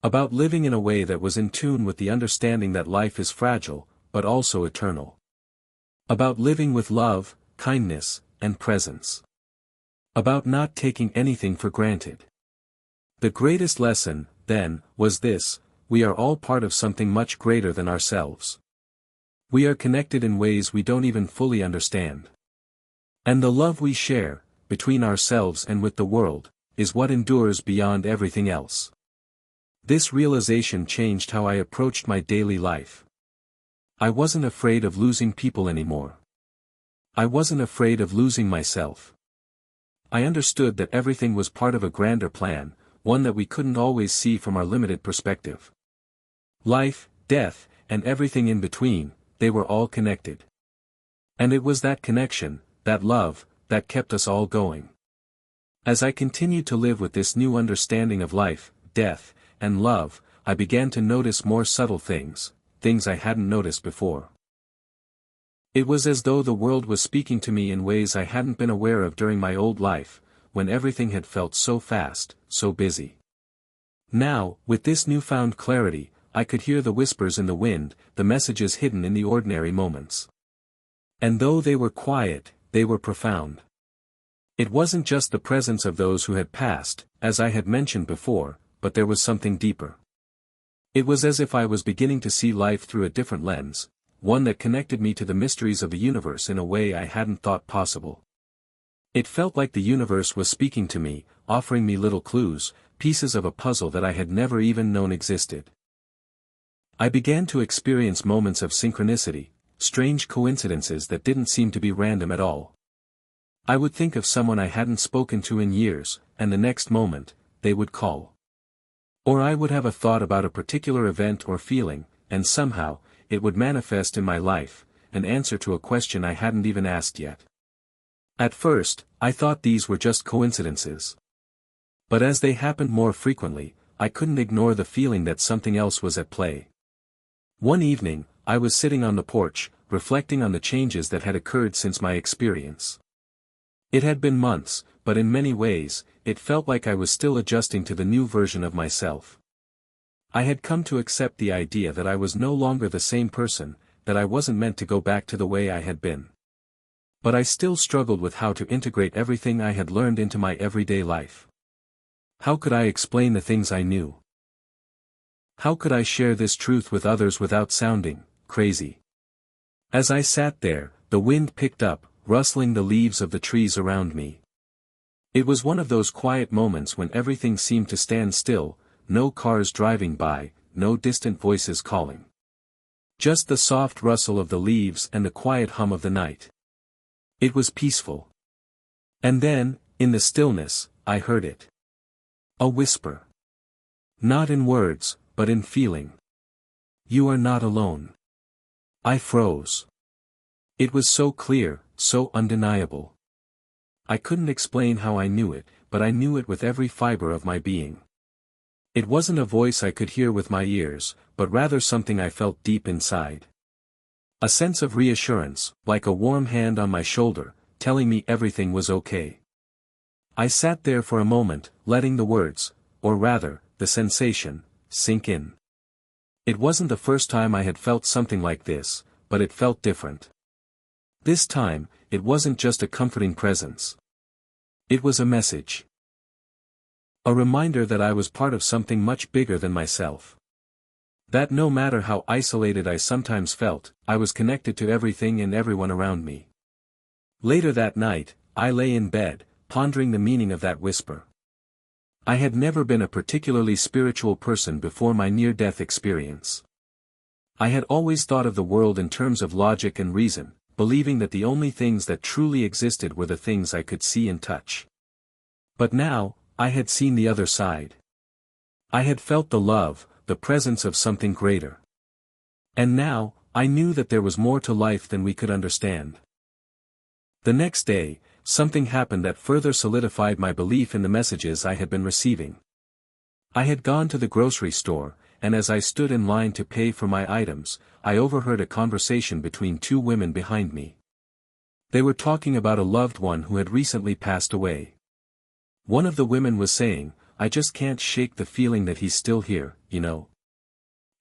About living in a way that was in tune with the understanding that life is fragile, but also eternal. About living with love, kindness, and presence. About not taking anything for granted. The greatest lesson, then, was this: we are all part of something much greater than ourselves. We are connected in ways we don't even fully understand. And the love we share, between ourselves and with the world, is what endures beyond everything else. This realization changed how I approached my daily life. I wasn't afraid of losing people anymore. I wasn't afraid of losing myself. I understood that everything was part of a grander plan, one that we couldn't always see from our limited perspective. Life, death, and everything in between, they were all connected. And it was that connection, that love, that kept us all going. As I continued to live with this new understanding of life, death, and love, I began to notice more subtle things, things I hadn't noticed before. It was as though the world was speaking to me in ways I hadn't been aware of during my old life, when everything had felt so fast, so busy. Now, with this newfound clarity, I could hear the whispers in the wind, the messages hidden in the ordinary moments. And though they were quiet, they were profound. It wasn't just the presence of those who had passed, as I had mentioned before, but there was something deeper. It was as if I was beginning to see life through a different lens, one that connected me to the mysteries of the universe in a way I hadn't thought possible. It felt like the universe was speaking to me, offering me little clues, pieces of a puzzle that I had never even known existed. I began to experience moments of synchronicity, strange coincidences that didn't seem to be random at all. I would think of someone I hadn't spoken to in years, and the next moment, they would call. Or I would have a thought about a particular event or feeling, and somehow, it would manifest in my life, an answer to a question I hadn't even asked yet. At first, I thought these were just coincidences. But as they happened more frequently, I couldn't ignore the feeling that something else was at play. One evening, I was sitting on the porch, reflecting on the changes that had occurred since my experience. It had been months, but in many ways, it felt like I was still adjusting to the new version of myself. I had come to accept the idea that I was no longer the same person, that I wasn't meant to go back to the way I had been. But I still struggled with how to integrate everything I had learned into my everyday life. How could I explain the things I knew? How could I share this truth with others without sounding crazy? As I sat there, the wind picked up, rustling the leaves of the trees around me. It was one of those quiet moments when everything seemed to stand still, no cars driving by, no distant voices calling. Just the soft rustle of the leaves and the quiet hum of the night. It was peaceful. And then, in the stillness, I heard it. A whisper. Not in words, but in feeling. You are not alone. I froze. It was so clear, so undeniable. I couldn't explain how I knew it, but I knew it with every fiber of my being. It wasn't a voice I could hear with my ears, but rather something I felt deep inside. A sense of reassurance, like a warm hand on my shoulder, telling me everything was okay. I sat there for a moment, letting the words, or rather, the sensation, sink in. It wasn't the first time I had felt something like this, but it felt different. This time, it wasn't just a comforting presence. It was a message. A reminder that I was part of something much bigger than myself. That no matter how isolated I sometimes felt, I was connected to everything and everyone around me. Later that night, I lay in bed, pondering the meaning of that whisper. I had never been a particularly spiritual person before my near-death experience. I had always thought of the world in terms of logic and reason, believing that the only things that truly existed were the things I could see and touch. But now, I had seen the other side. I had felt the love, the presence of something greater. And now, I knew that there was more to life than we could understand. The next day, something happened that further solidified my belief in the messages I had been receiving. I had gone to the grocery store, and as I stood in line to pay for my items, I overheard a conversation between two women behind me. They were talking about a loved one who had recently passed away. One of the women was saying, "I just can't shake the feeling that he's still here, you know.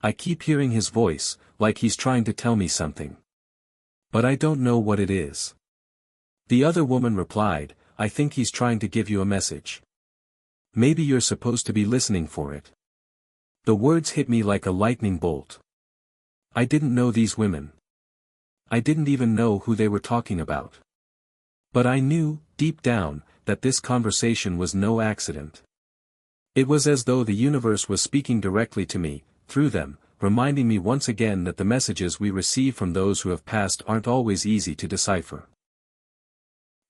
I keep hearing his voice, like he's trying to tell me something. But I don't know what it is." The other woman replied, "I think he's trying to give you a message." Maybe you're supposed to be listening for it. The words hit me like a lightning bolt. I didn't know these women. I didn't even know who they were talking about. But I knew, deep down, that this conversation was no accident. It was as though the universe was speaking directly to me, through them, reminding me once again that the messages we receive from those who have passed aren't always easy to decipher.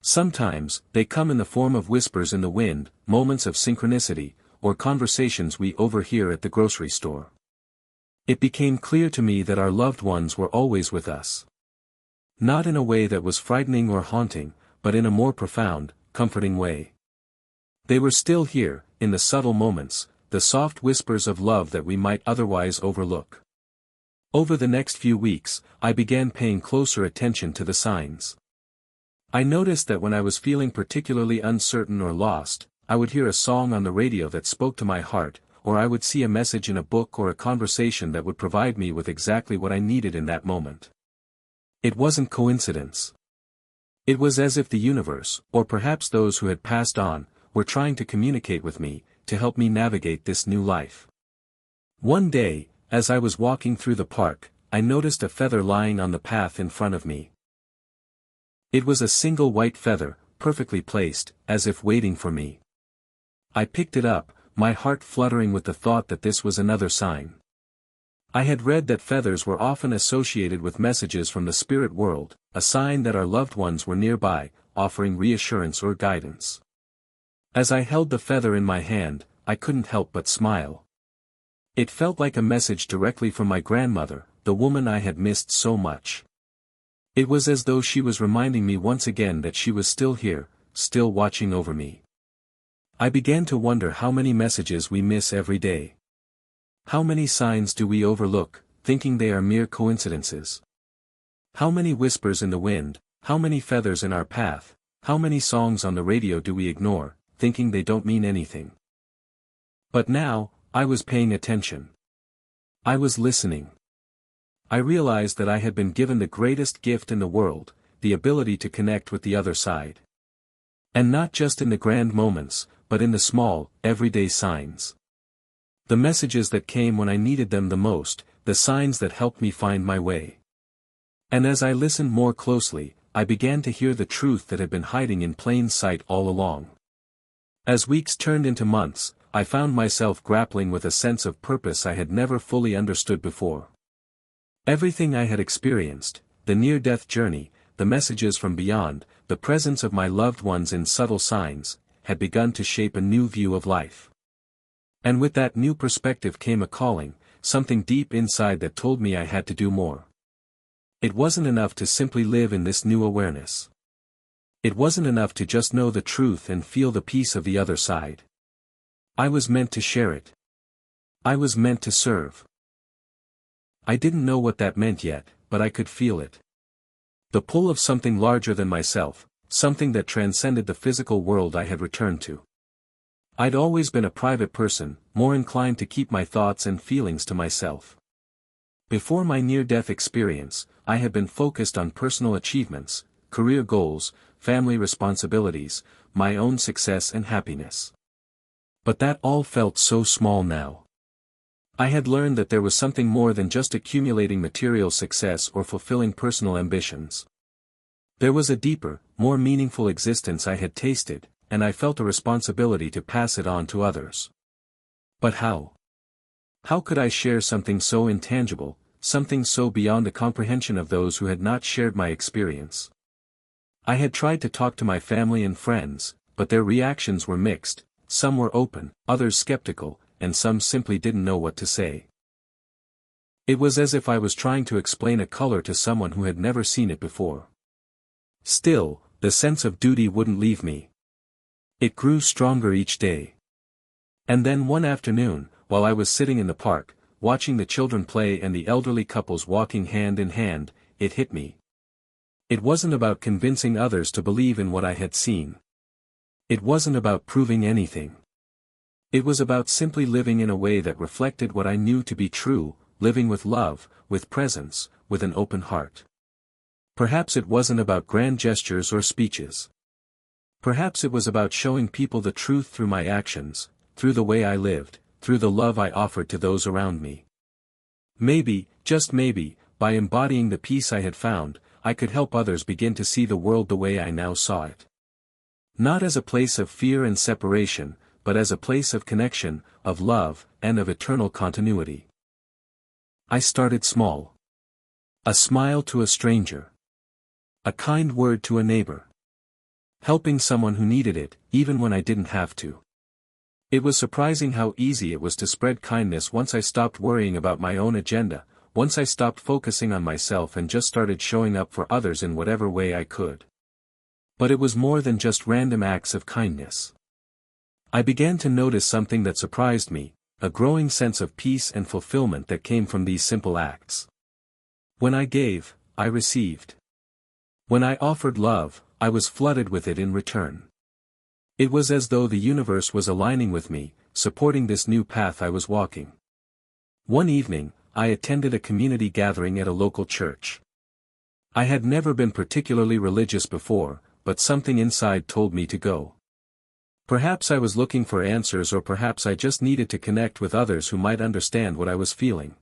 Sometimes, they come in the form of whispers in the wind, moments of synchronicity, or conversations we overhear at the grocery store. It became clear to me that our loved ones were always with us. Not in a way that was frightening or haunting, but in a more profound, comforting way. They were still here, in the subtle moments, the soft whispers of love that we might otherwise overlook. Over the next few weeks, I began paying closer attention to the signs. I noticed that when I was feeling particularly uncertain or lost, I would hear a song on the radio that spoke to my heart, or I would see a message in a book or a conversation that would provide me with exactly what I needed in that moment. It wasn't coincidence. It was as if the universe, or perhaps those who had passed on, were trying to communicate with me, to help me navigate this new life. One day, as I was walking through the park, I noticed a feather lying on the path in front of me. It was a single white feather, perfectly placed, as if waiting for me. I picked it up, my heart fluttering with the thought that this was another sign. I had read that feathers were often associated with messages from the spirit world, a sign that our loved ones were nearby, offering reassurance or guidance. As I held the feather in my hand, I couldn't help but smile. It felt like a message directly from my grandmother, the woman I had missed so much. It was as though she was reminding me once again that she was still here, still watching over me. I began to wonder how many messages we miss every day. How many signs do we overlook, thinking they are mere coincidences? How many whispers in the wind, how many feathers in our path, how many songs on the radio do we ignore, thinking they don't mean anything? But now, I was paying attention. I was listening. I realized that I had been given the greatest gift in the world, the ability to connect with the other side. And not just in the grand moments, but in the small, everyday signs. The messages that came when I needed them the most, the signs that helped me find my way. And as I listened more closely, I began to hear the truth that had been hiding in plain sight all along. As weeks turned into months, I found myself grappling with a sense of purpose I had never fully understood before. Everything I had experienced, the near-death journey, the messages from beyond, the presence of my loved ones in subtle signs, had begun to shape a new view of life. And with that new perspective came a calling, something deep inside that told me I had to do more. It wasn't enough to simply live in this new awareness. It wasn't enough to just know the truth and feel the peace of the other side. I was meant to share it. I was meant to serve. I didn't know what that meant yet, but I could feel it. The pull of something larger than myself, something that transcended the physical world I had returned to. I'd always been a private person, more inclined to keep my thoughts and feelings to myself. Before my near-death experience, I had been focused on personal achievements, career goals, family responsibilities, my own success and happiness. But that all felt so small now. I had learned that there was something more than just accumulating material success or fulfilling personal ambitions. There was a deeper, more meaningful existence I had tasted, and I felt a responsibility to pass it on to others. But how? How could I share something so intangible, something so beyond the comprehension of those who had not shared my experience? I had tried to talk to my family and friends, but their reactions were mixed, some were open, others skeptical, and some simply didn't know what to say. It was as if I was trying to explain a color to someone who had never seen it before. Still, the sense of duty wouldn't leave me. It grew stronger each day. And then one afternoon, while I was sitting in the park, watching the children play and the elderly couples walking hand in hand, it hit me. It wasn't about convincing others to believe in what I had seen. It wasn't about proving anything. It was about simply living in a way that reflected what I knew to be true, living with love, with presence, with an open heart. Perhaps it wasn't about grand gestures or speeches. Perhaps it was about showing people the truth through my actions, through the way I lived, through the love I offered to those around me. Maybe, just maybe, by embodying the peace I had found, I could help others begin to see the world the way I now saw it. Not as a place of fear and separation, but as a place of connection, of love, and of eternal continuity. I started small. A smile to a stranger. A kind word to a neighbor. Helping someone who needed it, even when I didn't have to. It was surprising how easy it was to spread kindness once I stopped worrying about my own agenda, once I stopped focusing on myself and just started showing up for others in whatever way I could. But it was more than just random acts of kindness. I began to notice something that surprised me, a growing sense of peace and fulfillment that came from these simple acts. When I gave, I received. When I offered love, I was flooded with it in return. It was as though the universe was aligning with me, supporting this new path I was walking. One evening, I attended a community gathering at a local church. I had never been particularly religious before, but something inside told me to go. Perhaps I was looking for answers, or perhaps I just needed to connect with others who might understand what I was feeling.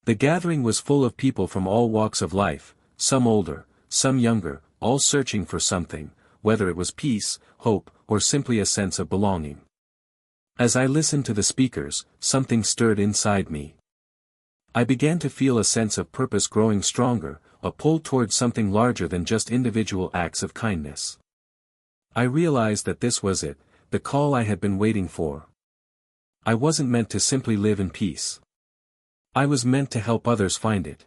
The gathering was full of people from all walks of life, some older, some younger, all searching for something, whether it was peace, hope, or simply a sense of belonging. As I listened to the speakers, something stirred inside me. I began to feel a sense of purpose growing stronger, a pull towards something larger than just individual acts of kindness. I realized that this was it, the call I had been waiting for. I wasn't meant to simply live in peace. I was meant to help others find it.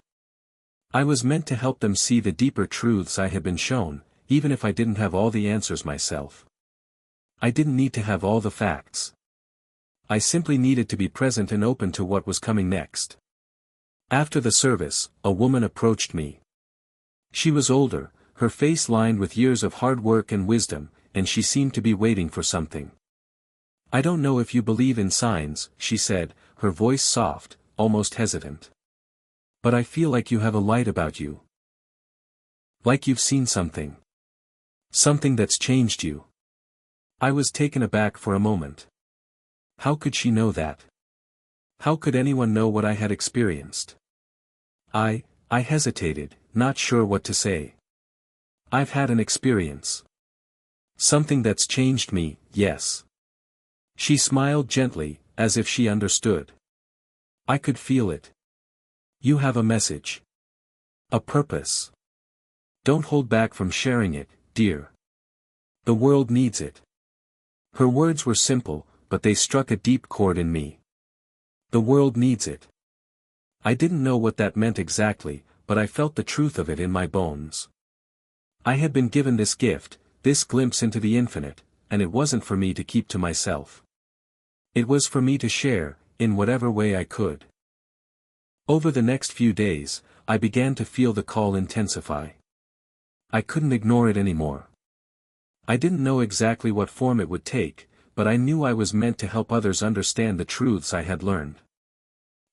I was meant to help them see the deeper truths I had been shown, even if I didn't have all the answers myself. I didn't need to have all the facts. I simply needed to be present and open to what was coming next. After the service, a woman approached me. She was older, her face lined with years of hard work and wisdom, and she seemed to be waiting for something. "I don't know if you believe in signs," she said, her voice soft, almost hesitant. "But I feel like you have a light about you. Like you've seen something. Something that's changed you." I was taken aback for a moment. How could she know that? How could anyone know what I had experienced? I hesitated, not sure what to say. "I've had an experience. Something that's changed me, yes." She smiled gently, as if she understood. I could feel it. "You have a message. A purpose. Don't hold back from sharing it, dear. The world needs it." Her words were simple, but they struck a deep chord in me. The world needs it. I didn't know what that meant exactly, but I felt the truth of it in my bones. I had been given this gift, this glimpse into the infinite, and it wasn't for me to keep to myself. It was for me to share, in whatever way I could. Over the next few days, I began to feel the call intensify. I couldn't ignore it anymore. I didn't know exactly what form it would take, but I knew I was meant to help others understand the truths I had learned.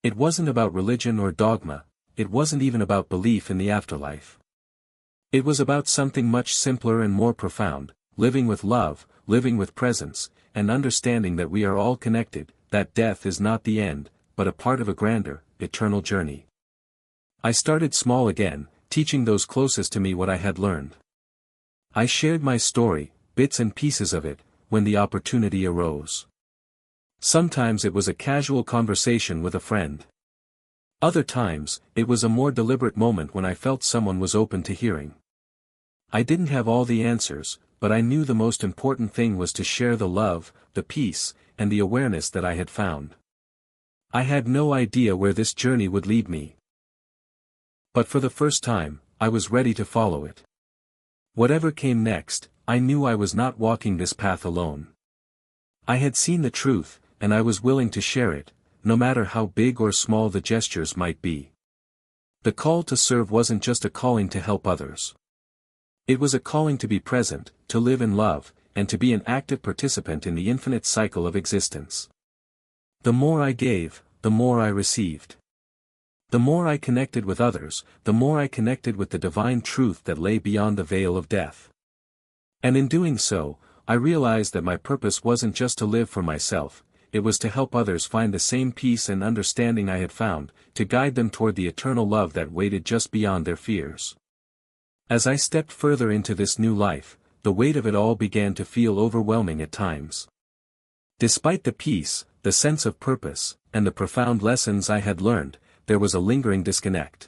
It wasn't about religion or dogma, it wasn't even about belief in the afterlife. It was about something much simpler and more profound, living with love, living with presence, and understanding that we are all connected, that death is not the end, but a part of a grander, eternal journey. I started small again, teaching those closest to me what I had learned. I shared my story, bits and pieces of it, when the opportunity arose. Sometimes it was a casual conversation with a friend. Other times, it was a more deliberate moment when I felt someone was open to hearing. I didn't have all the answers, but I knew the most important thing was to share the love, the peace, and the awareness that I had found. I had no idea where this journey would lead me. But for the first time, I was ready to follow it. Whatever came next, I knew I was not walking this path alone. I had seen the truth, and I was willing to share it, no matter how big or small the gestures might be. The call to serve wasn't just a calling to help others. It was a calling to be present, to live in love, and to be an active participant in the infinite cycle of existence. The more I gave, the more I received. The more I connected with others, the more I connected with the divine truth that lay beyond the veil of death. And in doing so, I realized that my purpose wasn't just to live for myself, it was to help others find the same peace and understanding I had found, to guide them toward the eternal love that waited just beyond their fears. As I stepped further into this new life, the weight of it all began to feel overwhelming at times. Despite the peace, the sense of purpose, and the profound lessons I had learned, there was a lingering disconnect.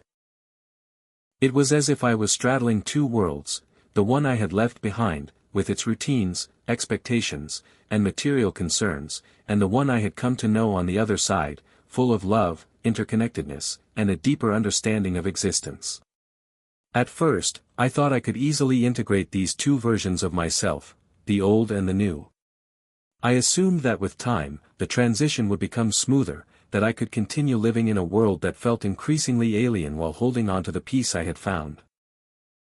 It was as if I was straddling two worlds, the one I had left behind, with its routines, expectations, and material concerns, and the one I had come to know on the other side, full of love, interconnectedness, and a deeper understanding of existence. At first, I thought I could easily integrate these two versions of myself, the old and the new. I assumed that with time, the transition would become smoother, that I could continue living in a world that felt increasingly alien while holding on to the peace I had found.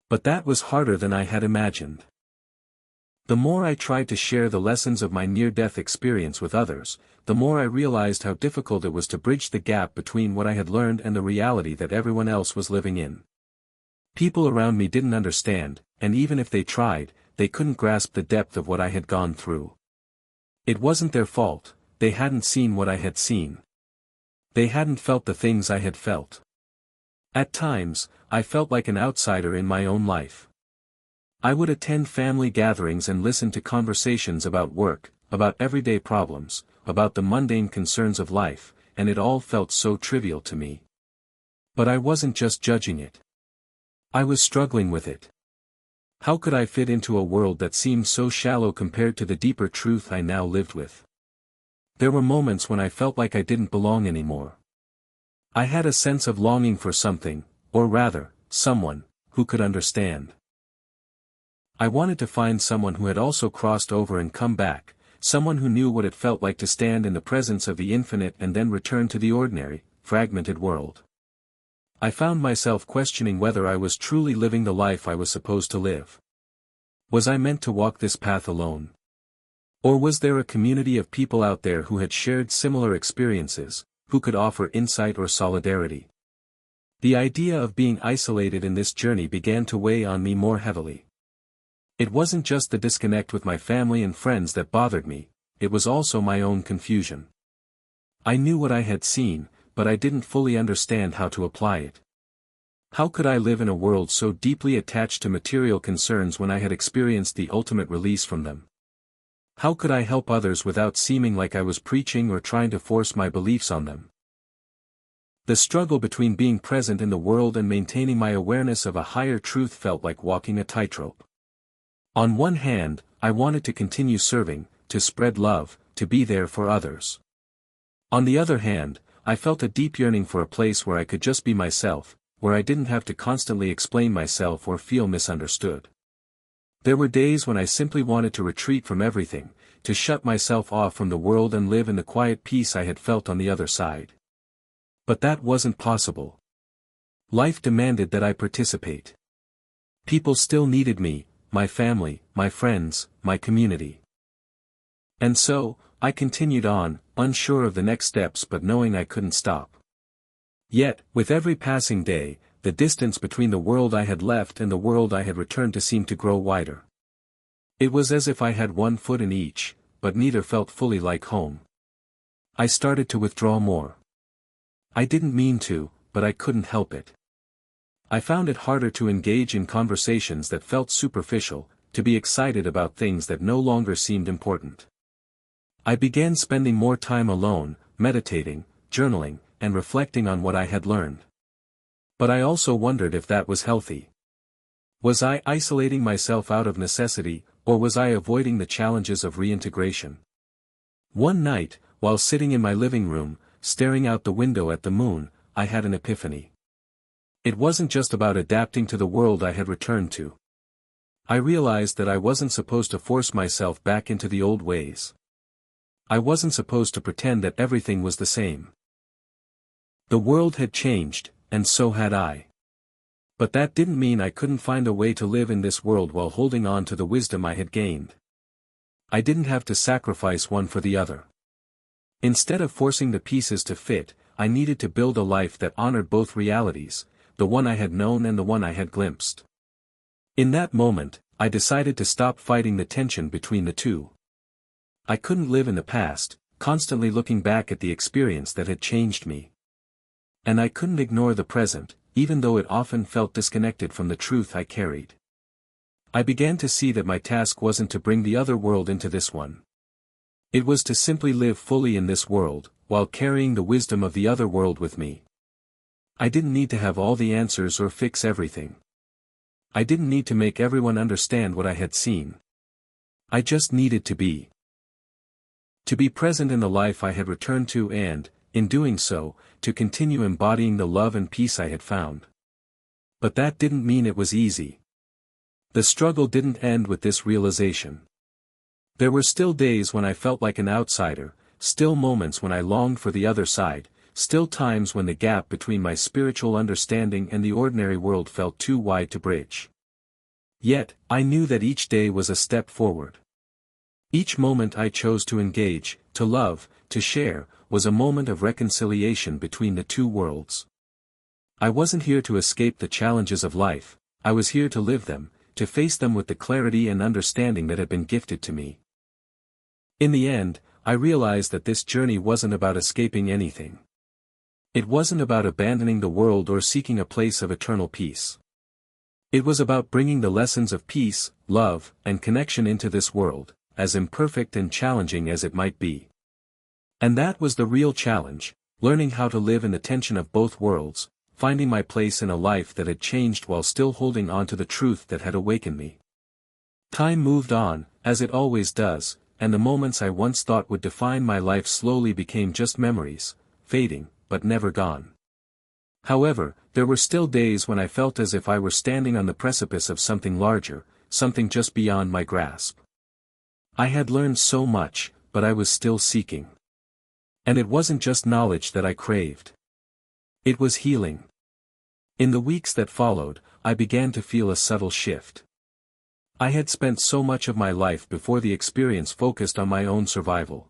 But that was harder than I had imagined. The more I tried to share the lessons of my near-death experience with others, the more I realized how difficult it was to bridge the gap between what I had learned and the reality that everyone else was living in. People around me didn't understand, and even if they tried, they couldn't grasp the depth of what I had gone through. It wasn't their fault, they hadn't seen what I had seen. They hadn't felt the things I had felt. At times, I felt like an outsider in my own life. I would attend family gatherings and listen to conversations about work, about everyday problems, about the mundane concerns of life, and it all felt so trivial to me. But I wasn't just judging it. I was struggling with it. How could I fit into a world that seemed so shallow compared to the deeper truth I now lived with? There were moments when I felt like I didn't belong anymore. I had a sense of longing for something, or rather, someone, who could understand. I wanted to find someone who had also crossed over and come back, someone who knew what it felt like to stand in the presence of the infinite and then return to the ordinary, fragmented world. I found myself questioning whether I was truly living the life I was supposed to live. Was I meant to walk this path alone? Or was there a community of people out there who had shared similar experiences, who could offer insight or solidarity? The idea of being isolated in this journey began to weigh on me more heavily. It wasn't just the disconnect with my family and friends that bothered me, it was also my own confusion. I knew what I had seen, but I didn't fully understand how to apply it. How could I live in a world so deeply attached to material concerns when I had experienced the ultimate release from them? How could I help others without seeming like I was preaching or trying to force my beliefs on them? The struggle between being present in the world and maintaining my awareness of a higher truth felt like walking a tightrope. On one hand, I wanted to continue serving, to spread love, to be there for others. On the other hand, I felt a deep yearning for a place where I could just be myself, where I didn't have to constantly explain myself or feel misunderstood. There were days when I simply wanted to retreat from everything, to shut myself off from the world and live in the quiet peace I had felt on the other side. But that wasn't possible. Life demanded that I participate. People still needed me, my family, my friends, my community. And so, I continued on, unsure of the next steps but knowing I couldn't stop. Yet, with every passing day, the distance between the world I had left and the world I had returned to seemed to grow wider. It was as if I had one foot in each, but neither felt fully like home. I started to withdraw more. I didn't mean to, but I couldn't help it. I found it harder to engage in conversations that felt superficial, to be excited about things that no longer seemed important. I began spending more time alone, meditating, journaling, and reflecting on what I had learned. But I also wondered if that was healthy. Was I isolating myself out of necessity, or was I avoiding the challenges of reintegration? One night, while sitting in my living room, staring out the window at the moon, I had an epiphany. It wasn't just about adapting to the world I had returned to. I realized that I wasn't supposed to force myself back into the old ways. I wasn't supposed to pretend that everything was the same. The world had changed, and so had I. But that didn't mean I couldn't find a way to live in this world while holding on to the wisdom I had gained. I didn't have to sacrifice one for the other. Instead of forcing the pieces to fit, I needed to build a life that honored both realities, the one I had known and the one I had glimpsed. In that moment, I decided to stop fighting the tension between the two. I couldn't live in the past, constantly looking back at the experience that had changed me. And I couldn't ignore the present, even though it often felt disconnected from the truth I carried. I began to see that my task wasn't to bring the other world into this one. It was to simply live fully in this world, while carrying the wisdom of the other world with me. I didn't need to have all the answers or fix everything. I didn't need to make everyone understand what I had seen. I just needed to be. To be present in the life I had returned to and, in doing so, to continue embodying the love and peace I had found. But that didn't mean it was easy. The struggle didn't end with this realization. There were still days when I felt like an outsider, still moments when I longed for the other side, still times when the gap between my spiritual understanding and the ordinary world felt too wide to bridge. Yet, I knew that each day was a step forward. Each moment I chose to engage, to love, to share, was a moment of reconciliation between the two worlds. I wasn't here to escape the challenges of life, I was here to live them, to face them with the clarity and understanding that had been gifted to me. In the end, I realized that this journey wasn't about escaping anything. It wasn't about abandoning the world or seeking a place of eternal peace. It was about bringing the lessons of peace, love, and connection into this world, as imperfect and challenging as it might be. And that was the real challenge, learning how to live in the tension of both worlds, finding my place in a life that had changed while still holding on to the truth that had awakened me. Time moved on, as it always does, and the moments I once thought would define my life slowly became just memories, fading, but never gone. However, there were still days when I felt as if I were standing on the precipice of something larger, something just beyond my grasp. I had learned so much, but I was still seeking. And it wasn't just knowledge that I craved. It was healing. In the weeks that followed, I began to feel a subtle shift. I had spent so much of my life before the experience focused on my own survival.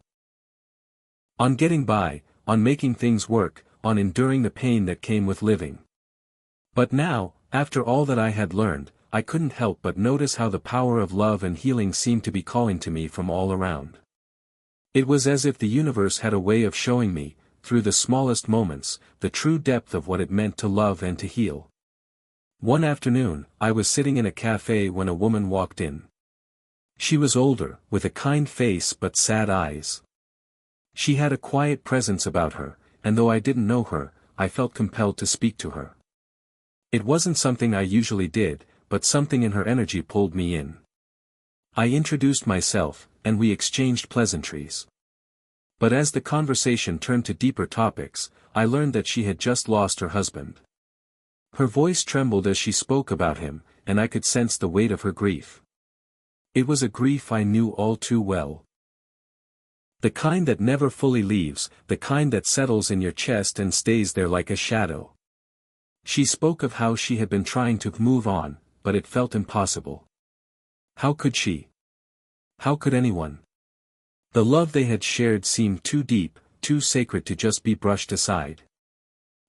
On getting by, on making things work, on enduring the pain that came with living. But now, after all that I had learned, I couldn't help but notice how the power of love and healing seemed to be calling to me from all around. It was as if the universe had a way of showing me, through the smallest moments, the true depth of what it meant to love and to heal. One afternoon, I was sitting in a cafe when a woman walked in. She was older, with a kind face but sad eyes. She had a quiet presence about her, and though I didn't know her, I felt compelled to speak to her. It wasn't something I usually did, but something in her energy pulled me in. I introduced myself, and we exchanged pleasantries. But as the conversation turned to deeper topics, I learned that she had just lost her husband. Her voice trembled as she spoke about him, and I could sense the weight of her grief. It was a grief I knew all too well. The kind that never fully leaves, the kind that settles in your chest and stays there like a shadow. She spoke of how she had been trying to move on, but it felt impossible. How could she? How could anyone? The love they had shared seemed too deep, too sacred to just be brushed aside.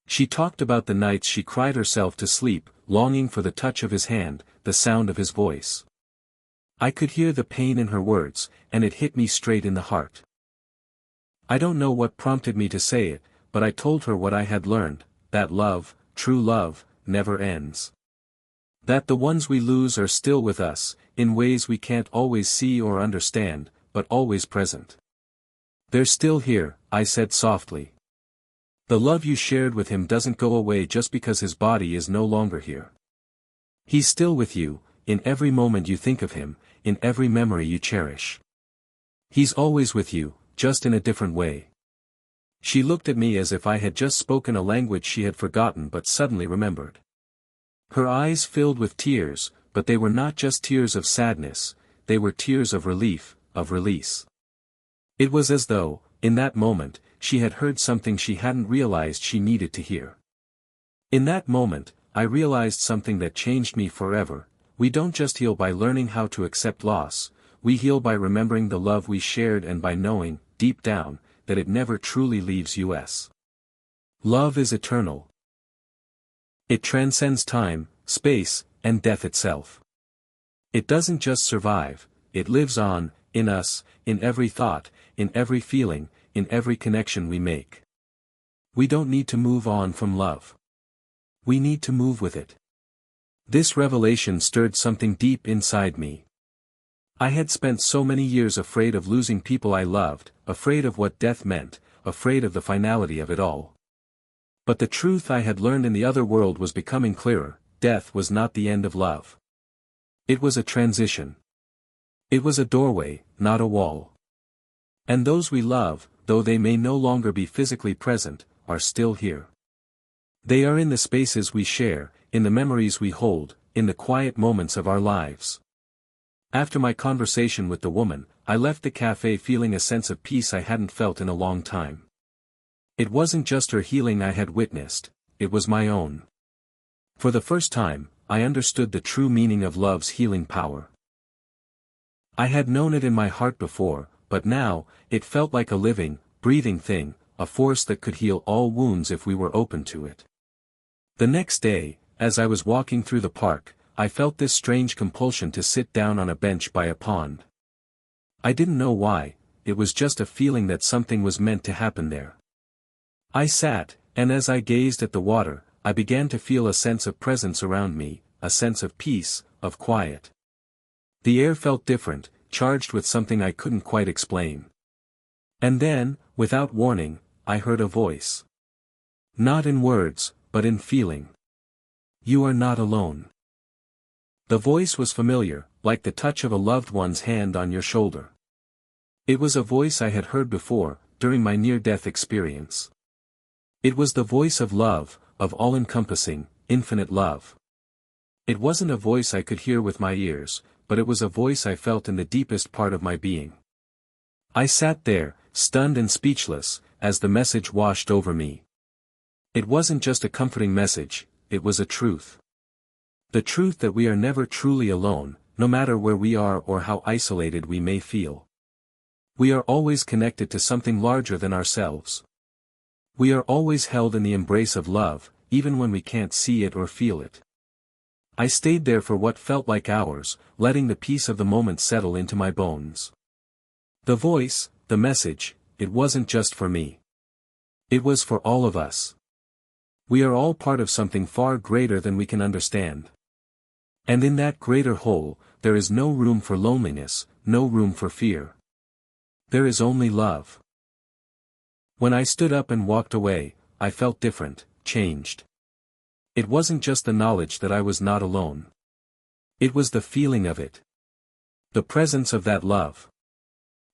She talked about the nights she cried herself to sleep, longing for the touch of his hand, the sound of his voice. I could hear the pain in her words, and it hit me straight in the heart. I don't know what prompted me to say it, but I told her what I had learned, that love, true love, never ends. That the ones we lose are still with us, in ways we can't always see or understand, but always present. They're still here, I said softly. The love you shared with him doesn't go away just because his body is no longer here. He's still with you, in every moment you think of him, in every memory you cherish. He's always with you, just in a different way. She looked at me as if I had just spoken a language she had forgotten but suddenly remembered. Her eyes filled with tears, but they were not just tears of sadness, they were tears of relief, of release. It was as though, in that moment, she had heard something she hadn't realized she needed to hear. In that moment, I realized something that changed me forever. We don't just heal by learning how to accept loss, we heal by remembering the love we shared and by knowing, deep down, that it never truly leaves us. Love is eternal. It transcends time, space, and death itself. It doesn't just survive, it lives on, in us, in every thought, in every feeling, in every connection we make. We don't need to move on from love. We need to move with it. This revelation stirred something deep inside me. I had spent so many years afraid of losing people I loved, afraid of what death meant, afraid of the finality of it all. But the truth I had learned in the other world was becoming clearer: death was not the end of love. It was a transition. It was a doorway, not a wall. And those we love, though they may no longer be physically present, are still here. They are in the spaces we share, in the memories we hold, in the quiet moments of our lives. After my conversation with the woman, I left the cafe feeling a sense of peace I hadn't felt in a long time. It wasn't just her healing I had witnessed, it was my own. For the first time, I understood the true meaning of love's healing power. I had known it in my heart before, but now, it felt like a living, breathing thing, a force that could heal all wounds if we were open to it. The next day, as I was walking through the park, I felt this strange compulsion to sit down on a bench by a pond. I didn't know why, it was just a feeling that something was meant to happen there. I sat, and as I gazed at the water, I began to feel a sense of presence around me, a sense of peace, of quiet. The air felt different, charged with something I couldn't quite explain. And then, without warning, I heard a voice. Not in words, but in feeling. You are not alone. The voice was familiar, like the touch of a loved one's hand on your shoulder. It was a voice I had heard before, during my near-death experience. It was the voice of love, of all-encompassing, infinite love. It wasn't a voice I could hear with my ears, but it was a voice I felt in the deepest part of my being. I sat there, stunned and speechless, as the message washed over me. It wasn't just a comforting message, it was a truth. The truth that we are never truly alone, no matter where we are or how isolated we may feel. We are always connected to something larger than ourselves. We are always held in the embrace of love, even when we can't see it or feel it. I stayed there for what felt like hours, letting the peace of the moment settle into my bones. The voice, the message, it wasn't just for me. It was for all of us. We are all part of something far greater than we can understand. And in that greater whole, there is no room for loneliness, no room for fear. There is only love. When I stood up and walked away, I felt different, changed. It wasn't just the knowledge that I was not alone. It was the feeling of it. The presence of that love.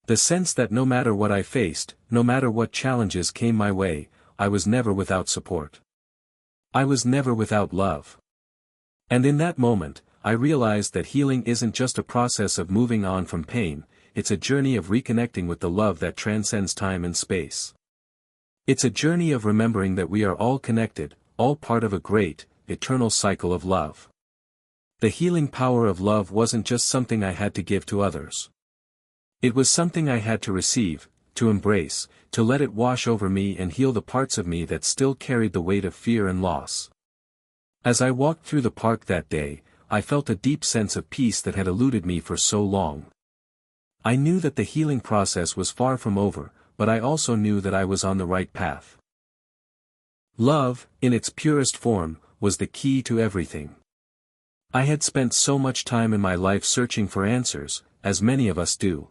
The sense that no matter what I faced, no matter what challenges came my way, I was never without support. I was never without love. And in that moment, I realized that healing isn't just a process of moving on from pain, it's a journey of reconnecting with the love that transcends time and space. It's a journey of remembering that we are all connected, all part of a great, eternal cycle of love. The healing power of love wasn't just something I had to give to others. It was something I had to receive, to embrace, to let it wash over me and heal the parts of me that still carried the weight of fear and loss. As I walked through the park that day, I felt a deep sense of peace that had eluded me for so long. I knew that the healing process was far from over, but I also knew that I was on the right path. Love, in its purest form, was the key to everything. I had spent so much time in my life searching for answers, as many of us do.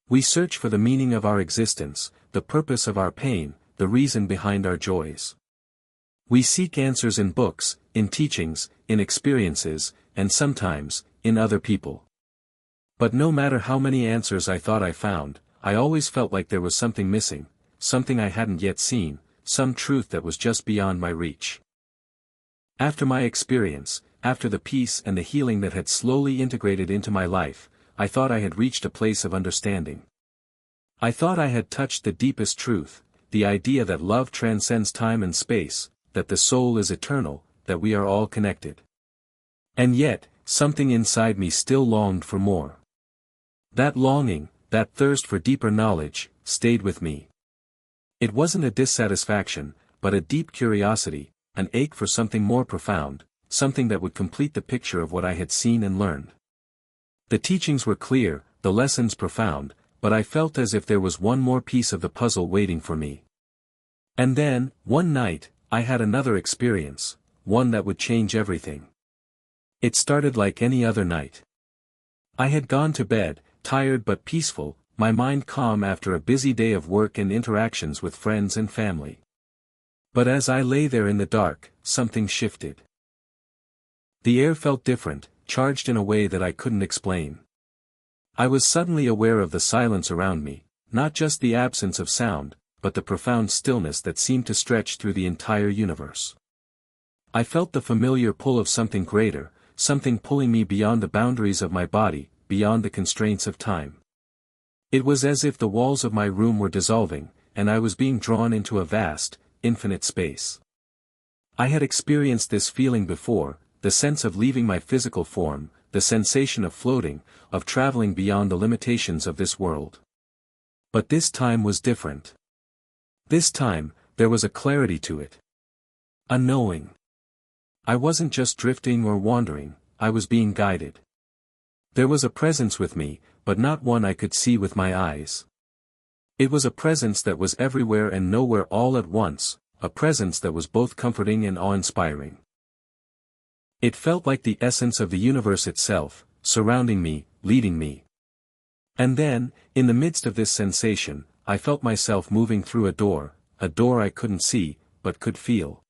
We search for the meaning of our existence, the purpose of our pain, the reason behind our joys. We seek answers in books, in teachings, in experiences, and sometimes, in other people. But no matter how many answers I thought I found, I always felt like there was something missing, something I hadn't yet seen, some truth that was just beyond my reach. After my experience, after the peace and the healing that had slowly integrated into my life, I thought I had reached a place of understanding. I thought I had touched the deepest truth, the idea that love transcends time and space, that the soul is eternal, that we are all connected. And yet, something inside me still longed for more. That longing, that thirst for deeper knowledge, stayed with me. It wasn't a dissatisfaction, but a deep curiosity, an ache for something more profound, something that would complete the picture of what I had seen and learned. The teachings were clear, the lessons profound, but I felt as if there was one more piece of the puzzle waiting for me. And then, one night, I had another experience, one that would change everything. It started like any other night. I had gone to bed, tired but peaceful, my mind calm after a busy day of work and interactions with friends and family. But as I lay there in the dark, something shifted. The air felt different, charged in a way that I couldn't explain. I was suddenly aware of the silence around me, not just the absence of sound, but the profound stillness that seemed to stretch through the entire universe. I felt the familiar pull of something greater, something pulling me beyond the boundaries of my body, beyond the constraints of time. It was as if the walls of my room were dissolving, and I was being drawn into a vast, infinite space. I had experienced this feeling before, the sense of leaving my physical form, the sensation of floating, of traveling beyond the limitations of this world. But this time was different. This time, there was a clarity to it. A knowing. I wasn't just drifting or wandering, I was being guided. There was a presence with me, but not one I could see with my eyes. It was a presence that was everywhere and nowhere all at once, a presence that was both comforting and awe-inspiring. It felt like the essence of the universe itself, surrounding me, leading me. And then, in the midst of this sensation, I felt myself moving through a door I couldn't see, but could feel.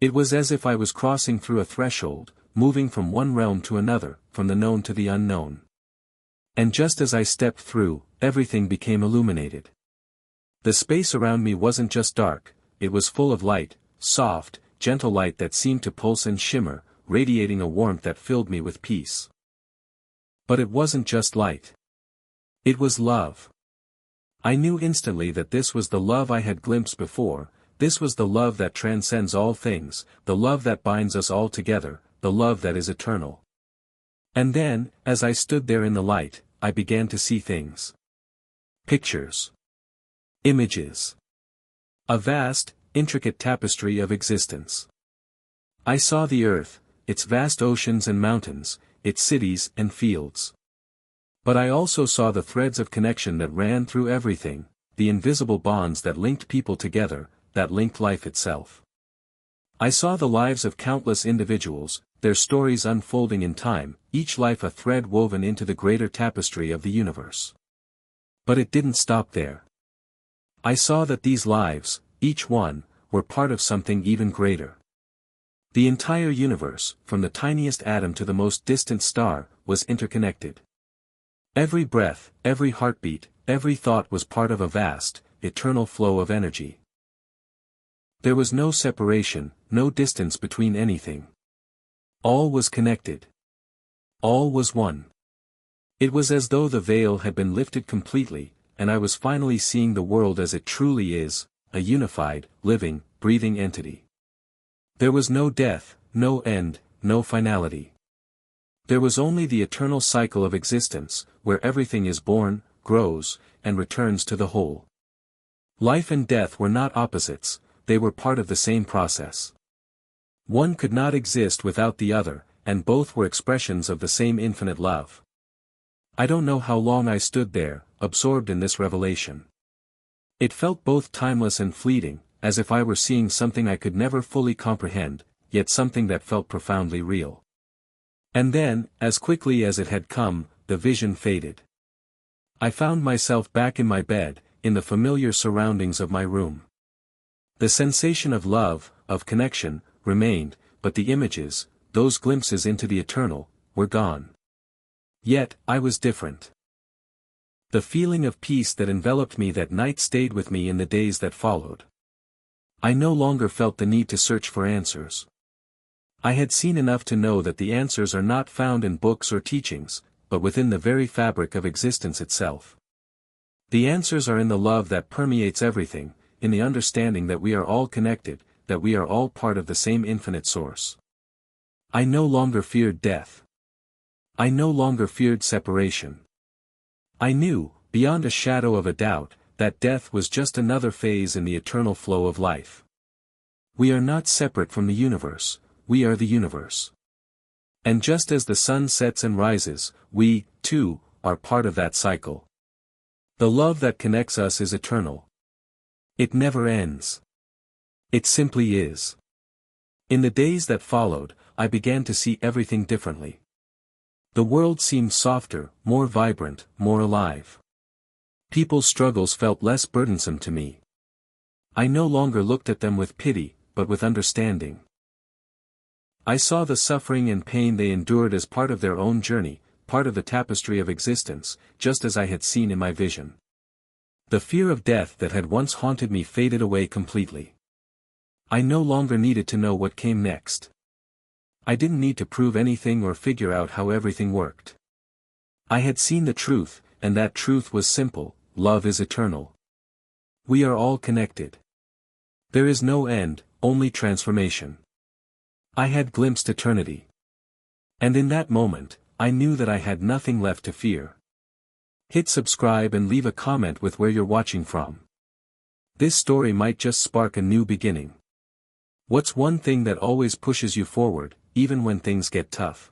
It was as if I was crossing through a threshold, moving from one realm to another, from the known to the unknown. And just as I stepped through, everything became illuminated. The space around me wasn't just dark, it was full of light, soft, gentle light that seemed to pulse and shimmer, radiating a warmth that filled me with peace. But it wasn't just light. It was love. I knew instantly that this was the love I had glimpsed before, this was the love that transcends all things, the love that binds us all together, the love that is eternal. And then, as I stood there in the light, I began to see things. Pictures. Images. A vast, intricate tapestry of existence. I saw the earth, its vast oceans and mountains, its cities and fields. But I also saw the threads of connection that ran through everything, the invisible bonds that linked people together, that linked life itself. I saw the lives of countless individuals, their stories unfolding in time, each life a thread woven into the greater tapestry of the universe. But it didn't stop there. I saw that these lives, each one, were part of something even greater. The entire universe, from the tiniest atom to the most distant star, was interconnected. Every breath, every heartbeat, every thought was part of a vast, eternal flow of energy. There was no separation, no distance between anything. All was connected. All was one. It was as though the veil had been lifted completely, and I was finally seeing the world as it truly is, a unified, living, breathing entity. There was no death, no end, no finality. There was only the eternal cycle of existence, where everything is born, grows, and returns to the whole. Life and death were not opposites, they were part of the same process. One could not exist without the other, and both were expressions of the same infinite love. I don't know how long I stood there, absorbed in this revelation. It felt both timeless and fleeting, as if I were seeing something I could never fully comprehend, yet something that felt profoundly real. And then, as quickly as it had come, the vision faded. I found myself back in my bed, in the familiar surroundings of my room. The sensation of love, of connection, remained, but the images, those glimpses into the eternal, were gone. Yet, I was different. The feeling of peace that enveloped me that night stayed with me in the days that followed. I no longer felt the need to search for answers. I had seen enough to know that the answers are not found in books or teachings, but within the very fabric of existence itself. The answers are in the love that permeates everything, in the understanding that we are all connected, that we are all part of the same infinite source. I no longer feared death. I no longer feared separation. I knew, beyond a shadow of a doubt, that death was just another phase in the eternal flow of life. We are not separate from the universe, we are the universe. And just as the sun sets and rises, we, too, are part of that cycle. The love that connects us is eternal. It never ends. It simply is. In the days that followed, I began to see everything differently. The world seemed softer, more vibrant, more alive. People's struggles felt less burdensome to me. I no longer looked at them with pity, but with understanding. I saw the suffering and pain they endured as part of their own journey, part of the tapestry of existence, just as I had seen in my vision. The fear of death that had once haunted me faded away completely. I no longer needed to know what came next. I didn't need to prove anything or figure out how everything worked. I had seen the truth, and that truth was simple: love is eternal. We are all connected. There is no end, only transformation. I had glimpsed eternity. And in that moment, I knew that I had nothing left to fear. Hit subscribe and leave a comment with where you're watching from. This story might just spark a new beginning. What's one thing that always pushes you forward, even when things get tough?